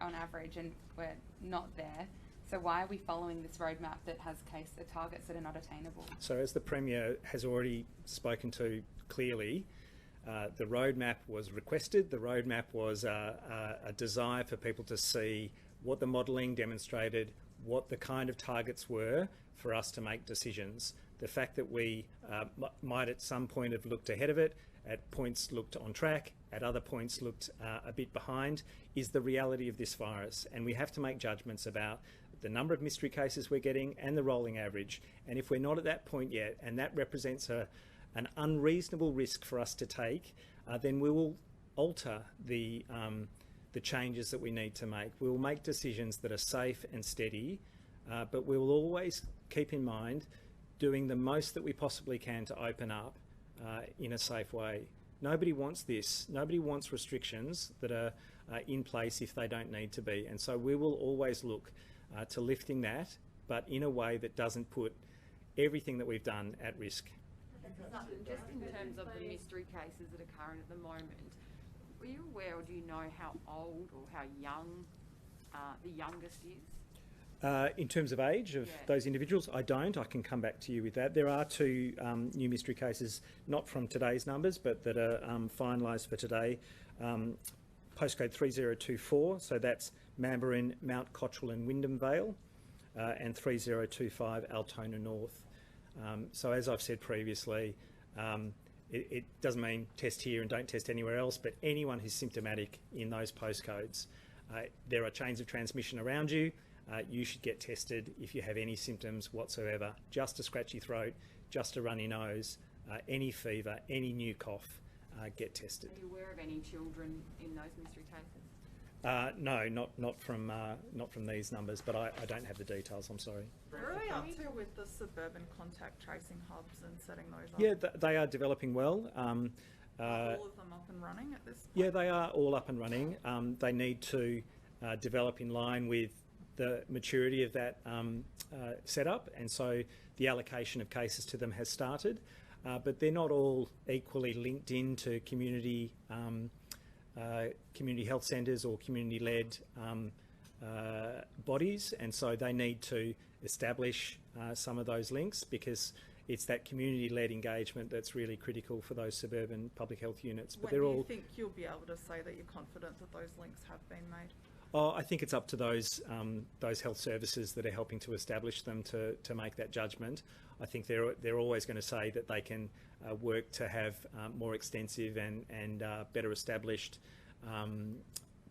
on average, and we're not there. So why are we following this roadmap that has targets that are not attainable? So as the Premier has already spoken to clearly, the roadmap was requested. The roadmap was a desire for people to see what the modelling demonstrated, what the kind of targets were for us to make decisions. The fact that we might at some point have looked ahead of it, at points looked on track, at other points looked a bit behind, is the reality of this virus. And we have to make judgments about the number of mystery cases we're getting and the rolling average. And if we're not at that point yet, and that represents an unreasonable risk for us to take, then we will alter the changes that we need to make. We will make decisions that are safe and steady, but we will always keep in mind doing the most that we possibly can to open up in a safe way. Nobody wants this. Nobody wants restrictions that are in place if they don't need to be. And so we will always look to lifting that, but in a way that doesn't put everything that we've done at risk. Just in terms of the mystery cases that are current at the moment, were you aware, or do you know how old or how young the youngest is? In terms of age of those individuals, I don't. I can come back to you with that. There are 2 new mystery cases, not from today's numbers, but that are finalised for today. Postcode 3024, so that's Mambarin, Mount Cottrell and Wyndham Vale, and 3025 Altona North. So as I've said previously, it doesn't mean test here and don't test anywhere else, but anyone who's symptomatic in those postcodes, there are chains of transmission around you. You should get tested if you have any symptoms whatsoever. Just a scratchy throat, just a runny nose, any fever, any new cough, get tested. Are you aware of any children in those mystery cases? No, not from these numbers, but I don't have the details. I'm sorry. Where are we up to with the suburban contact tracing hubs and setting those up? Yeah, they are developing well. Are all of them up and running at this point? Yeah, they are all up and running. They need to develop in line with the maturity of that setup, and so the allocation of cases to them has started. but they're not all equally linked into community health centres or community-led bodies, and so they need to establish some of those links, because it's that community-led engagement that's really critical for those suburban public health units. But When do you think you'll be able to say that you're confident that those links have been made? Oh, I think it's up to those health services that are helping to establish them to make that judgment. I think they're always going to say that they can work to have more extensive and better established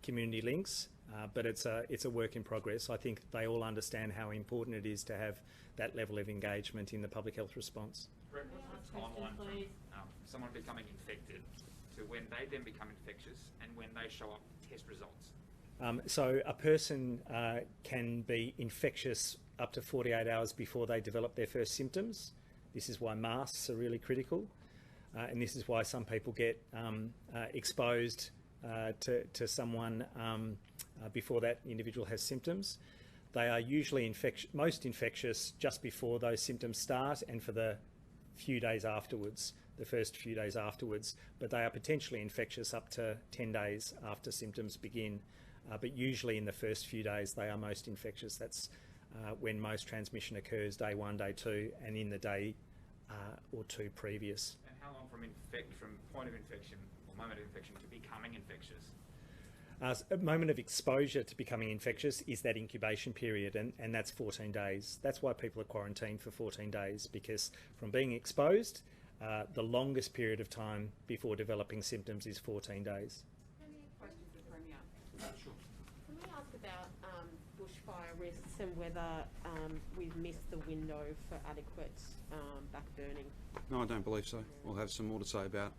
community links, but it's a work in progress. I think they all understand how important it is to have that level of engagement in the public health response. Brett, what's the timeline from someone becoming infected to when they then become infectious and when they show up test results? So a person can be infectious up to 48 hours before they develop their first symptoms. This is why masks are really critical, and this is why some people get exposed to someone before that individual has symptoms. They are usually most infectious just before those symptoms start and for the few days afterwards, the first few days afterwards, but they are potentially infectious up to 10 days after symptoms begin. But usually in the first few days they are most infectious. That's when most transmission occurs, day 1, day 2, and in the day or 2 previous. And how long from point of infection or moment of infection to becoming infectious? A moment of exposure to becoming infectious is that incubation period, and that's 14 days. That's why people are quarantined for 14 days, because from being exposed, the longest period of time before developing symptoms is 14 days. Questions for Premier? Sure. Can we ask about bushfire risks and whether we've missed the window for adequate backburning? No, I don't believe so. We'll have some more to say about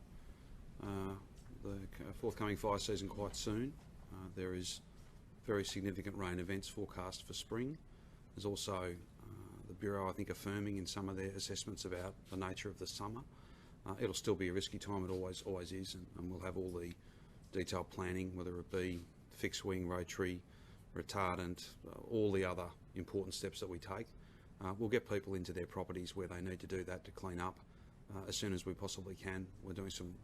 the forthcoming fire season quite soon. There is very significant rain events forecast for spring. There's also the Bureau, I think, affirming in some of their assessments about the nature of the summer. It'll still be a risky time, it always is, and we'll have all the detailed planning, whether it be fixed wing, rotary, retardant, all the other important steps that we take. We'll get people into their properties where they need to do that to clean up as soon as we possibly can. We're doing some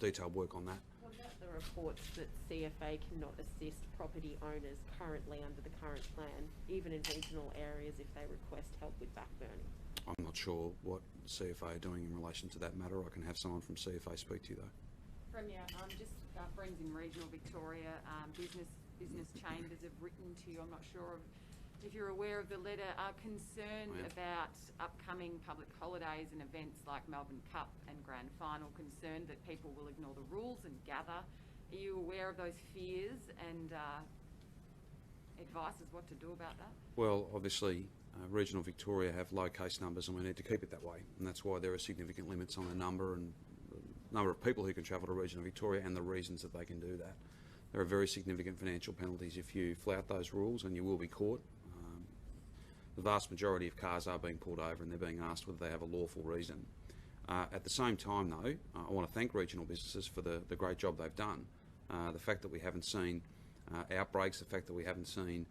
detailed work on that. What about the reports that CFA cannot assist property owners currently under the current plan, even in regional areas, if they request help with backburning? I'm not sure what CFA are doing in relation to that matter. I can have someone from CFA speak to you though. Premier, just friends in regional Victoria, business chambers have written to you. I'm not sure if you're aware of the letter, are concerned about upcoming public holidays and events like Melbourne Cup and Grand Final, concerned that people will ignore the rules and gather. Are you aware of those fears and advice as what to do about that? Well, obviously, regional Victoria have low case numbers and we need to keep it that way. And that's why there are significant limits on the number of people who can travel to regional Victoria and the reasons that they can do that. There are very significant financial penalties if you flout those rules, and you will be caught. The vast majority of cars are being pulled over and they're being asked whether they have a lawful reason. At the same time though, I want to thank regional businesses for the great job they've done. The fact that we haven't seen outbreaks, the fact that we haven't seen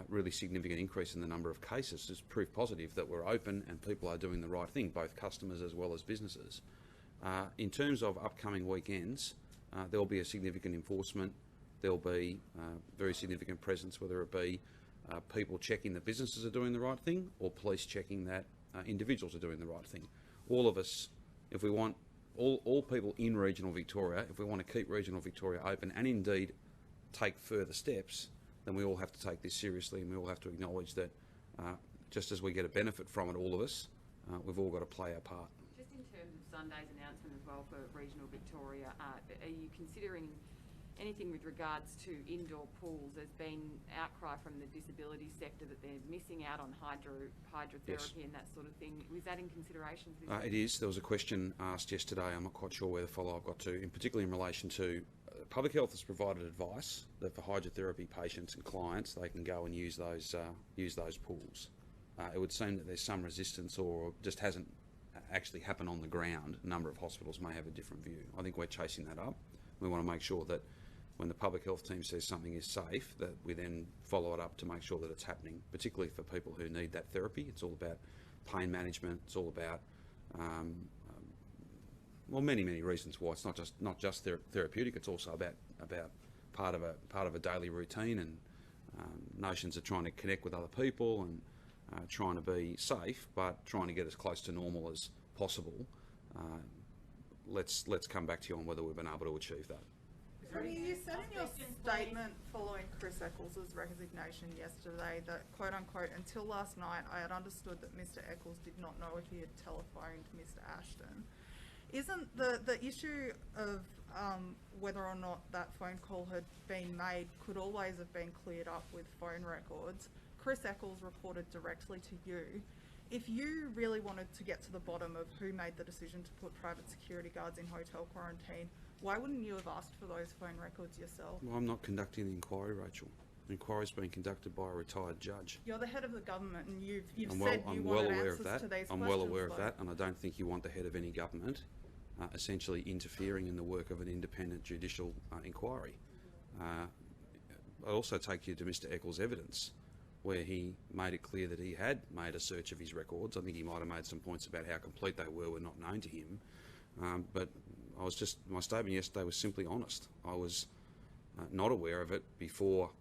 really significant increase in the number of cases is proof positive that we're open and people are doing the right thing, both customers as well as businesses. In terms of upcoming weekends, there'll be a significant enforcement. There'll be very significant presence, whether it be people checking that businesses are doing the right thing or police checking that individuals are doing the right thing. All of us, if we want, all people in regional Victoria, if we want to keep regional Victoria open and indeed take further steps, then we all have to take this seriously, and we all have to acknowledge that just as we get a benefit from it, all of us, we've all got to play our part. Just in terms of Sunday's announcement as well for regional Victoria, are you considering anything with regards to indoor pools? There's been outcry from the disability sector that they're missing out on hydrotherapy Yes. and that sort of thing. Was that in consideration for this? It is. There was a question asked yesterday. I'm not quite sure where the follow-up got to, in particularly in relation to Public Health has provided advice that for hydrotherapy patients and clients, they can go and use those pools. It would seem that there's some resistance or just hasn't actually happened on the ground. A number of hospitals may have a different view. I think we're chasing that up. We want to make sure that when the public health team says something is safe, that we then follow it up to make sure that it's happening, particularly for people who need that therapy. It's all about pain management. It's all about well, many reasons why. It's not just therapeutic. It's also about part of a daily routine, and notions of trying to connect with other people and trying to be safe, but trying to get as close to normal as possible. Let's come back to you on whether we've been able to achieve that. You said in your statement following Chris Eccles' resignation yesterday that, quote unquote, until last night I had understood that Mr. Eccles did not know if he had telephoned Mr. Ashton. Isn't the issue of whether or not that phone call had been made could always have been cleared up with phone records? Chris Eccles reported directly to you. If you really wanted to get to the bottom of who made the decision to put private security guards in hotel quarantine, why wouldn't you have asked for those phone records yourself? Well, I'm not conducting the inquiry, Rachel. The inquiry's been conducted by a retired judge. You're the head of the government, and you've I'm said you wanted answers to these questions. I'm well aware of that, and I don't think you want the head of any government essentially interfering in the work of an independent judicial inquiry. I'll also take you to Mr. Eccles' evidence, where he made it clear that he had made a search of his records. I think he might have made some points about how complete they were not known to him. But my statement yesterday was simply honest. I was not aware of it before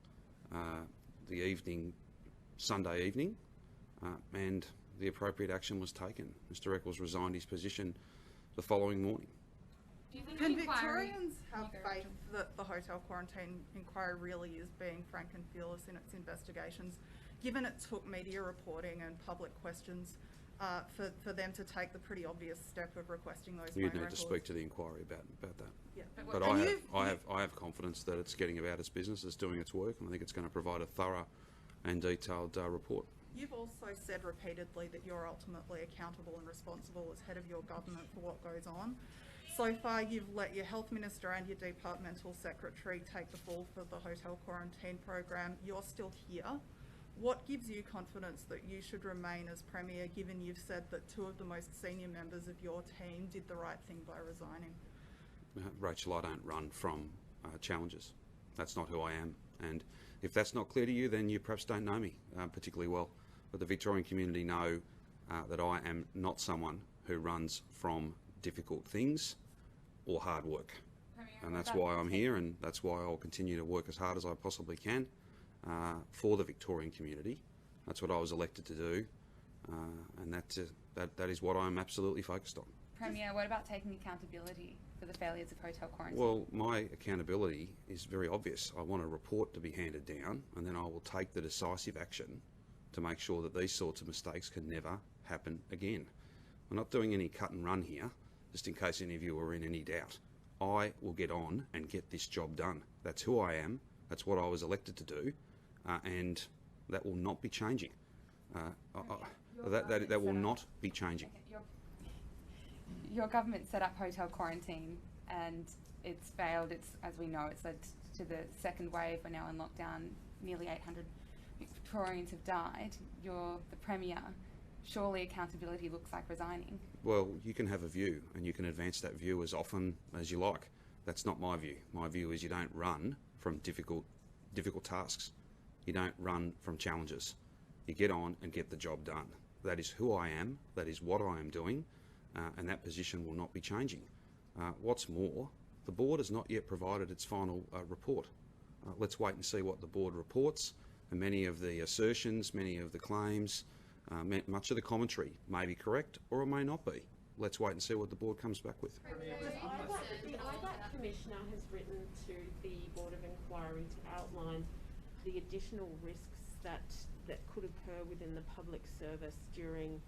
the evening, Sunday evening, and the appropriate action was taken. Mr. Eccles resigned his position the following morning. Can Victorians have faith that the hotel quarantine inquiry really is being frank and fearless in its investigations, given it took media reporting and public questions for them to take the pretty obvious step of requesting those phone You'd need records? to speak to the inquiry about that. Yeah. But I have confidence that it's getting about its business, it's doing its work, and I think it's going to provide a thorough and detailed report. You've also said repeatedly that you're ultimately accountable and responsible as head of your government for what goes on. So far, you've let your health minister and your departmental secretary take the fall for the hotel quarantine program. You're still here. What gives you confidence that you should remain as Premier, given you've said that two of the most senior members of your team did the right thing by resigning? Rachel, I don't run from challenges. That's not who I am. And if that's not clear to you, then you perhaps don't know me particularly well. But the Victorian community know that I am not someone who runs from difficult things or hard work. And that's why I'm here, and that's why I'll continue to work as hard as I possibly can for the Victorian community. That's what I was elected to do, and that is what I'm absolutely focused on. Premier, what about taking accountability for the failures of hotel quarantine? Well, my accountability is very obvious. I want a report to be handed down, and then I will take the decisive action to make sure that these sorts of mistakes can never happen again. We're not doing any cut and run here, just in case any of you are in any doubt. I will get on and get this job done. That's who I am. That's what I was elected to do, and that will not be changing. That will not be changing. Okay, your government set up hotel quarantine, and it's failed. As we know, it's led to the second wave. We're now in lockdown. Nearly 800 Victorians have died. You're the Premier. Surely accountability looks like resigning. Well, you can have a view, and you can advance that view as often as you like. That's not my view. My view is you don't run from difficult tasks. You don't run from challenges. You get on and get the job done. That is who I am. That is what I am doing, and that position will not be changing. What's more, the board has not yet provided its final report. Let's wait and see what the board reports, and many of the assertions, many of the claims, much of the commentary may be correct or it may not be. Let's wait and see what the board comes back with. The IBAC Commissioner has written to the Board of Inquiry to outline the additional risks that could occur within the public service during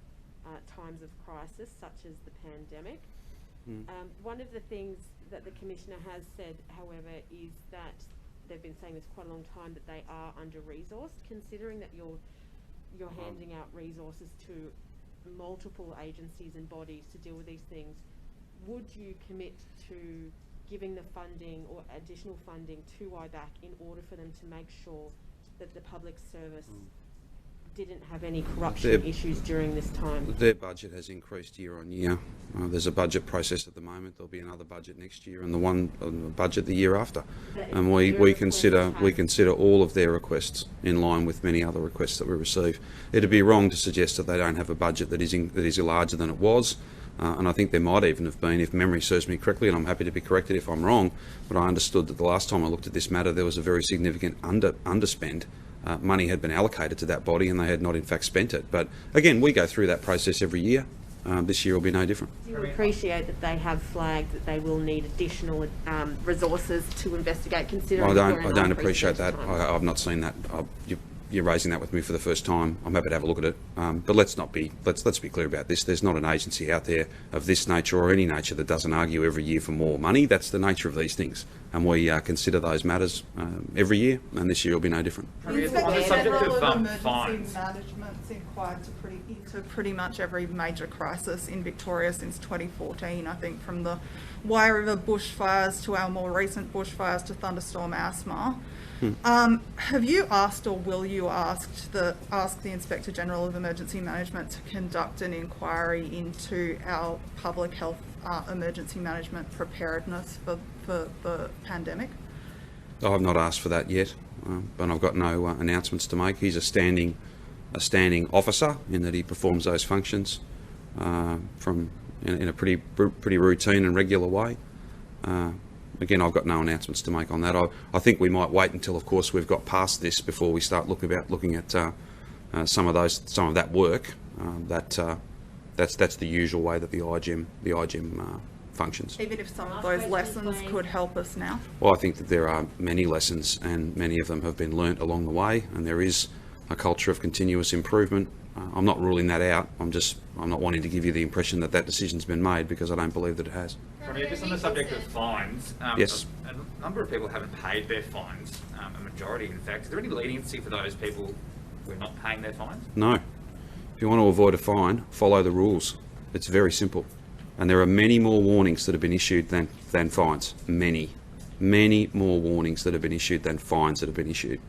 times of crisis, such as the pandemic. One of the things that the Commissioner has said, however, is that they've been saying this quite a long time, that they are under-resourced, considering that you're handing out resources to multiple agencies and bodies to deal with these things. Would you commit to giving the funding or additional funding to IBAC in order for them to make sure that the public service didn't have any corruption issues during this time? Their budget has increased year on year. There's a budget process at the moment. There'll be another budget next year, and the budget the year after. And we consider all of their requests in line with many other requests that we receive. It'd be wrong to suggest that they don't have a budget that is larger than it was. And I think there might even have been, if memory serves me correctly, and I'm happy to be corrected if I'm wrong, but I understood that the last time I looked at this matter, there was a very significant underspend. Money had been allocated to that body and they had not in fact spent it. But again, we go through that process every year. This year will be no different. Do you appreciate that they have flagged that they will need additional resources to investigate, considering I don't appreciate that. I've not seen that. You're raising that with me for the first time. I'm happy to have a look at it. But let's be clear about this. There's not an agency out there of this nature or any nature that doesn't argue every year for more money. That's the nature of these things. And we consider those matters every year, and this year will be no different. On the subject of emergency management's inquired into pretty much every major crisis in Victoria since 2014, I think, from the Wye River bushfires to our more recent bushfires to thunderstorm asthma. Have you asked, or will you ask the Inspector General of Emergency Management to conduct an inquiry into our public health emergency management preparedness for the pandemic? I have not asked for that yet, but I've got no announcements to make. He's a standing officer in that he performs those functions in a pretty routine and regular way. Again, I've got no announcements to make on that. I think we might wait until, of course, we've got past this before we start looking at some of that work. That's the usual way that the IGEM functions. Even if some of those lessons could help us now? Well, I think that there are many lessons, and many of them have been learnt along the way, and there is a culture of continuous improvement. I'm not ruling that out. I'm not wanting to give you the impression that decision's been made, because I don't believe that it has. Just on the subject of fines, yes. A number of people haven't paid their fines, a majority in fact. Is there any leniency for those people who are not paying their fines? No. If you want to avoid a fine, follow the rules. It's very simple. And there are many more warnings that have been issued than fines. Many more warnings that have been issued than fines that have been issued.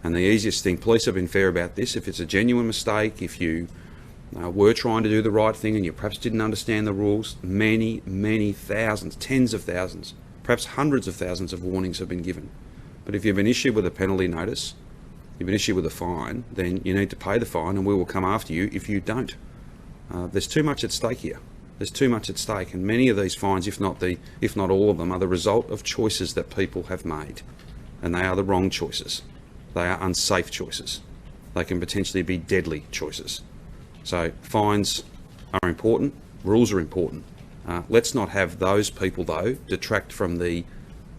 And the easiest thing, police have been fair about this. If it's a genuine mistake, if you were trying to do the right thing and you perhaps didn't understand the rules, many thousands, tens of thousands, perhaps hundreds of thousands of warnings have been given. But if you've been issued with a penalty notice, you've been issued with a fine, then you need to pay the fine, and we will come after you if you don't. There's too much at stake here. There's too much at stake, and many of these fines, if not all of them, are the result of choices that people have made, and they are the wrong choices. They are unsafe choices. They can potentially be deadly choices. So fines are important, rules are important. Let's not have those people, though, detract from the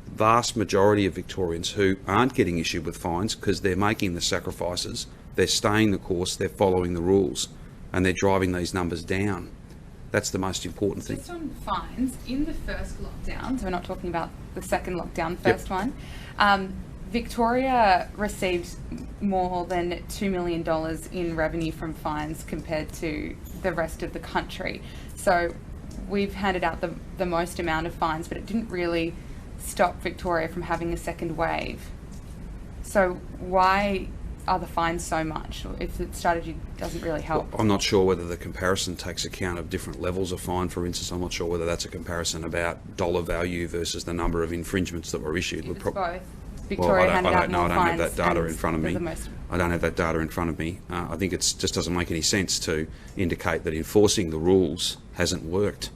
vast majority of Victorians who aren't getting issued with fines because they're making the sacrifices, they're staying the course, they're following the rules, and they're driving these numbers down. That's the most important thing. Just on fines, in the first lockdown, so we're not talking about the second lockdown, first one, Victoria received more than $2 million in revenue from fines compared to the rest of the country. So we've handed out the most amount of fines, but it didn't really stop Victoria from having a second wave. So why are the fines so much if the strategy doesn't really help? Well, I'm not sure whether the comparison takes account of different levels of fine. For instance, I'm not sure whether that's a comparison about dollar value versus the number of infringements that were issued. It was both. Victoria handed out more fines. I don't have that data in front of me. I don't have that data in front of me. I think it just doesn't make any sense to indicate that enforcing the rules hasn't worked.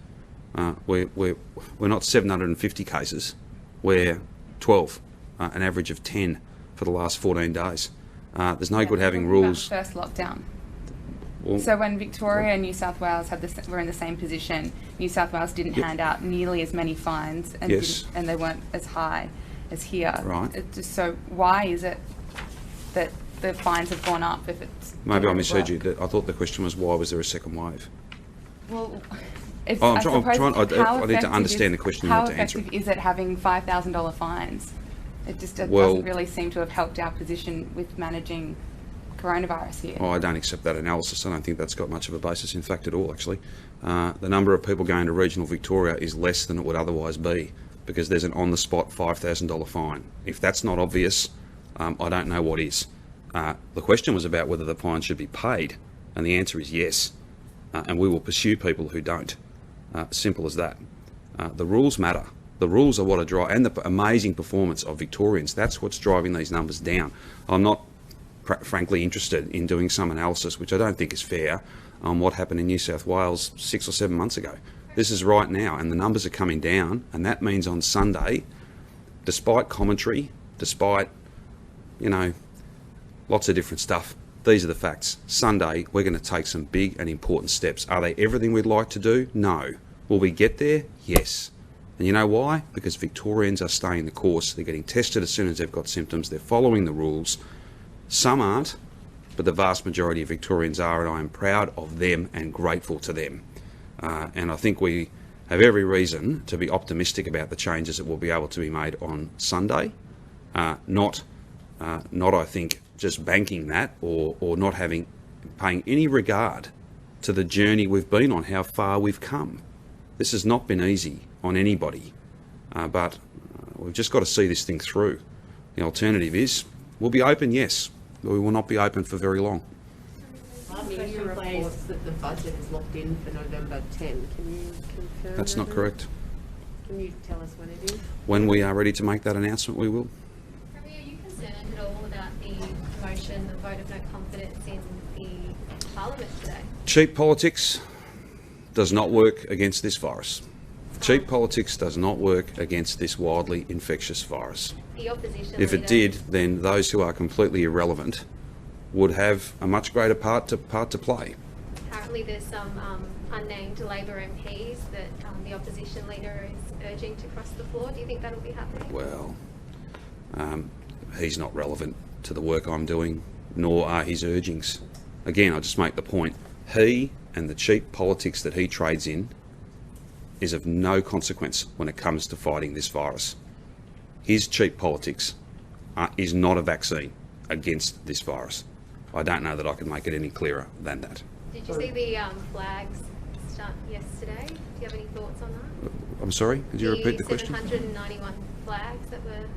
We're not 750 cases. We're 12, an average of 10 for the last 14 days. There's no good having rules. First lockdown. Well, so when Victoria and New South Wales were in the same position, New South Wales didn't hand out nearly as many fines, and and they weren't as high as here. Right. So why is it that the fines have gone up if it's... Maybe I misheard you. I thought the question was, why was there a second wave? Well, I need to understand the question you want to answer. How effective is it having $5,000 fines? It just doesn't really seem to have helped our position with managing coronavirus here. I don't accept that analysis. I don't think that's got much of a basis in fact at all, actually. The number of people going to regional Victoria is less than it would otherwise be, because there's an on-the-spot $5,000 fine. If that's not obvious, I don't know what is. The question was about whether the fine should be paid, and the answer is yes. And we will pursue people who don't. Simple as that. The rules matter. The rules are what are driving, and the amazing performance of Victorians. That's what's driving these numbers down. I'm not frankly interested in doing some analysis, which I don't think is fair, on what happened in New South Wales 6 or 7 months ago. This is right now, and the numbers are coming down, and that means on Sunday, despite commentary, despite, you know, lots of different stuff, these are the facts. Sunday, we're going to take some big and important steps. Are they everything we'd like to do? No. Will we get there? Yes. And you know why? Because Victorians are staying the course. They're getting tested as soon as they've got symptoms. They're following the rules. Some aren't, but the vast majority of Victorians are, and I am proud of them and grateful to them. And I think we have every reason to be optimistic about the changes that will be able to be made on Sunday. Not I think, just banking that or not paying any regard to the journey we've been on, how far we've come. This has not been easy on anybody, but we've just got to see this thing through. The alternative is we'll be open, yes, but we will not be open for very long. Media reports that the budget is locked in for November 10. Can you confirm That's not that? correct. Can you tell us when it is? When we are ready to make that announcement, we will. Premier, are you concerned at all about the motion, the vote of no confidence in the Parliament today? Cheap politics does not work against this virus. Cheap politics does not work against this wildly infectious virus. The opposition If it leader- did, then those who are completely irrelevant would have a much greater part to play. Apparently there's some unnamed Labor MPs that the opposition leader is urging to cross the floor. Do you think that'll be happening? Well, he's not relevant to the work I'm doing, nor are his urgings. Again, I just make the point, he and the cheap politics that he trades in is of no consequence when it comes to fighting this virus. His cheap politics is not a vaccine against this virus. I don't know that I can make it any clearer than that. Did you see the flags start yesterday? Do you have any thoughts on that? I'm sorry, could you repeat the question? 791 flags that were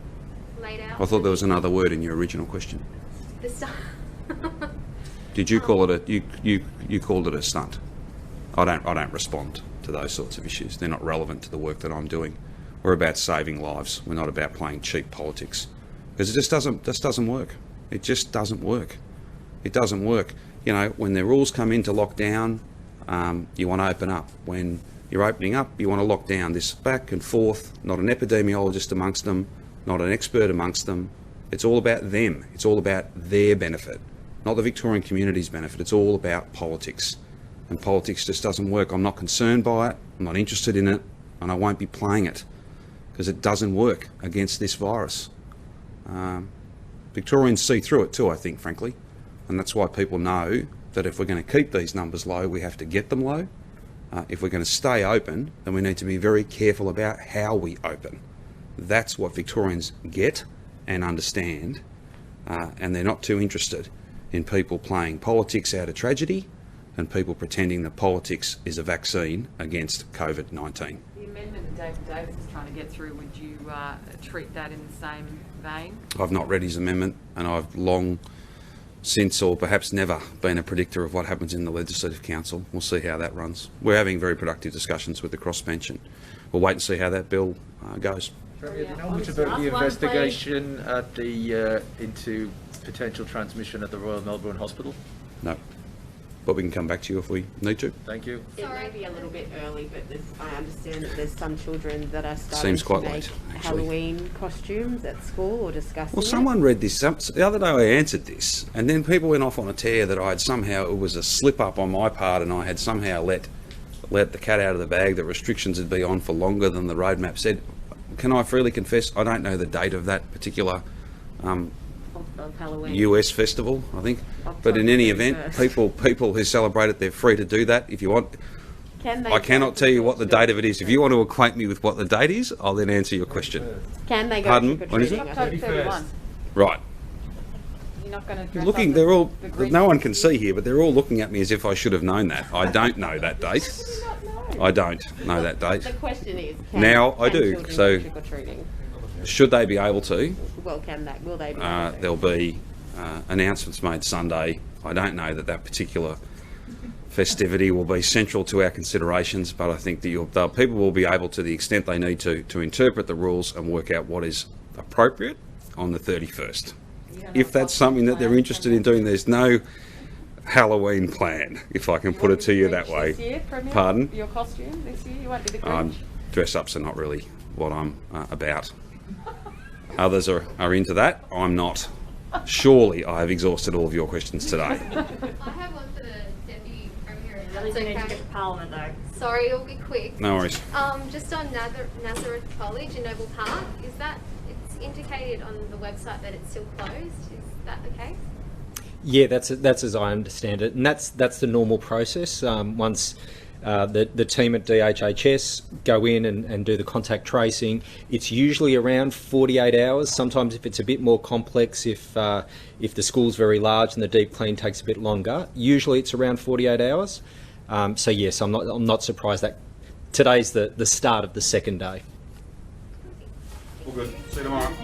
laid out. I thought there was another word in your original question. The start. Did you call it you called it a stunt? I don't respond to those sorts of issues. They're not relevant to the work that I'm doing. We're about saving lives. We're not about playing cheap politics, because it just doesn't work. It just doesn't work. It doesn't work. You know, when the rules come into lockdown, you want to open up. When you're opening up, you want to lock down. This back and forth, not an epidemiologist amongst them, not an expert amongst them. It's all about them. It's all about their benefit, not the Victorian community's benefit. It's all about politics. And politics just doesn't work. I'm not concerned by it. I'm not interested in it. And I won't be playing it, because it doesn't work against this virus. Victorians see through it too, I think, frankly. And that's why people know that if we're going to keep these numbers low, we have to get them low. If we're going to stay open, then we need to be very careful about how we open. That's what Victorians get and understand. And they're not too interested in people playing politics out of tragedy and people pretending that politics is a vaccine against COVID-19. The amendment that David Davis is trying to get through, would you treat that in the same vein? I've not read his amendment, and I've long since, or perhaps never, been a predictor of what happens in the Legislative Council. We'll see how that runs. We're having very productive discussions with the crossbench, and we'll wait and see how that bill goes. Premier, do you know much about the investigation at the into potential transmission at the Royal Melbourne Hospital? No. But we can come back to you if we need to. Thank you. It may be a little bit early, but I understand that there's some children that are starting Seems quite to make late, actually. Halloween costumes at school or discussing Well, it. someone read this. The other day I answered this, and then people went off on a tear that I had somehow, it was a slip up on my part, and I had somehow let the cat out of the bag, that restrictions had been on for longer than the roadmap said. Can I freely confess, I don't know the date of that particular of Halloween. US festival, I think. But in any event, people who celebrate it, they're free to do that if you want. I cannot tell you what the date of it is. If you want to acquaint me with what the date is, I'll then answer your question. Can they go Pardon? trick or When is it? treating? October 31. Right. You're not going to dress Looking, up they're as all, the Grinch no one this can year? see here, but they're all looking at me as if I should have known that. I don't know that date. I don't know that date. The question is, Now I can do, children so- go trick or treating? Should they be able to? Well, will they be able to? There'll be announcements made Sunday. I don't know that particular festivity will be central to our considerations, but I think that people will be able, to the extent they need to interpret the rules and work out what is appropriate on the 31st. if that's something that they're interested in doing, there's no Halloween plan, if I can put it to you that way. This year, Premier? Pardon? Your costume this year? You won't be the Grinch? Dress-ups are not really what I'm about. Others are into that. I'm not. Surely I have exhausted all of your questions today. I have one for the Deputy Premier. if Really that's do need to okay. get to Parliament though. Sorry, it'll be quick. No worries. Just on Nazareth College in Noble Park, is that, it's indicated on the website that it's still closed, is that the case? Yeah, that's as I understand it, and that's the normal process. Once the team at DHHS go in and do the contact tracing, it's usually around 48 hours. Sometimes if it's a bit more complex, if the school's very large and the deep clean takes a bit longer, usually it's around 48 hours. So yes, I'm not surprised that today's the start of the second day. All good. See you tomorrow.